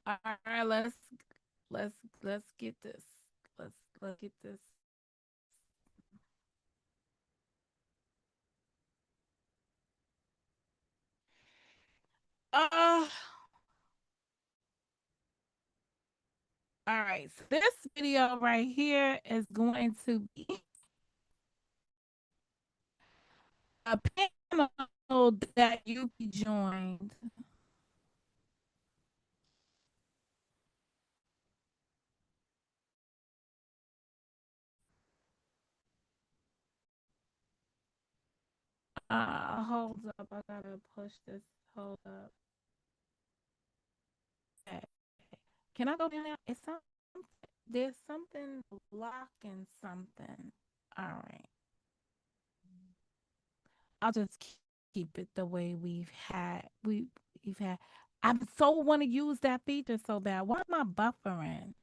All right, let's let's get this. Let's get this. Uh all right. So this video right here is going to be a panel that you joined. Hold up. I gotta push this. Hold up. Okay. Can I go down there? It's some there's something blocking something. All right. I'll just keep it the way we've had. I so want to use that feature so bad. Why am I buffering?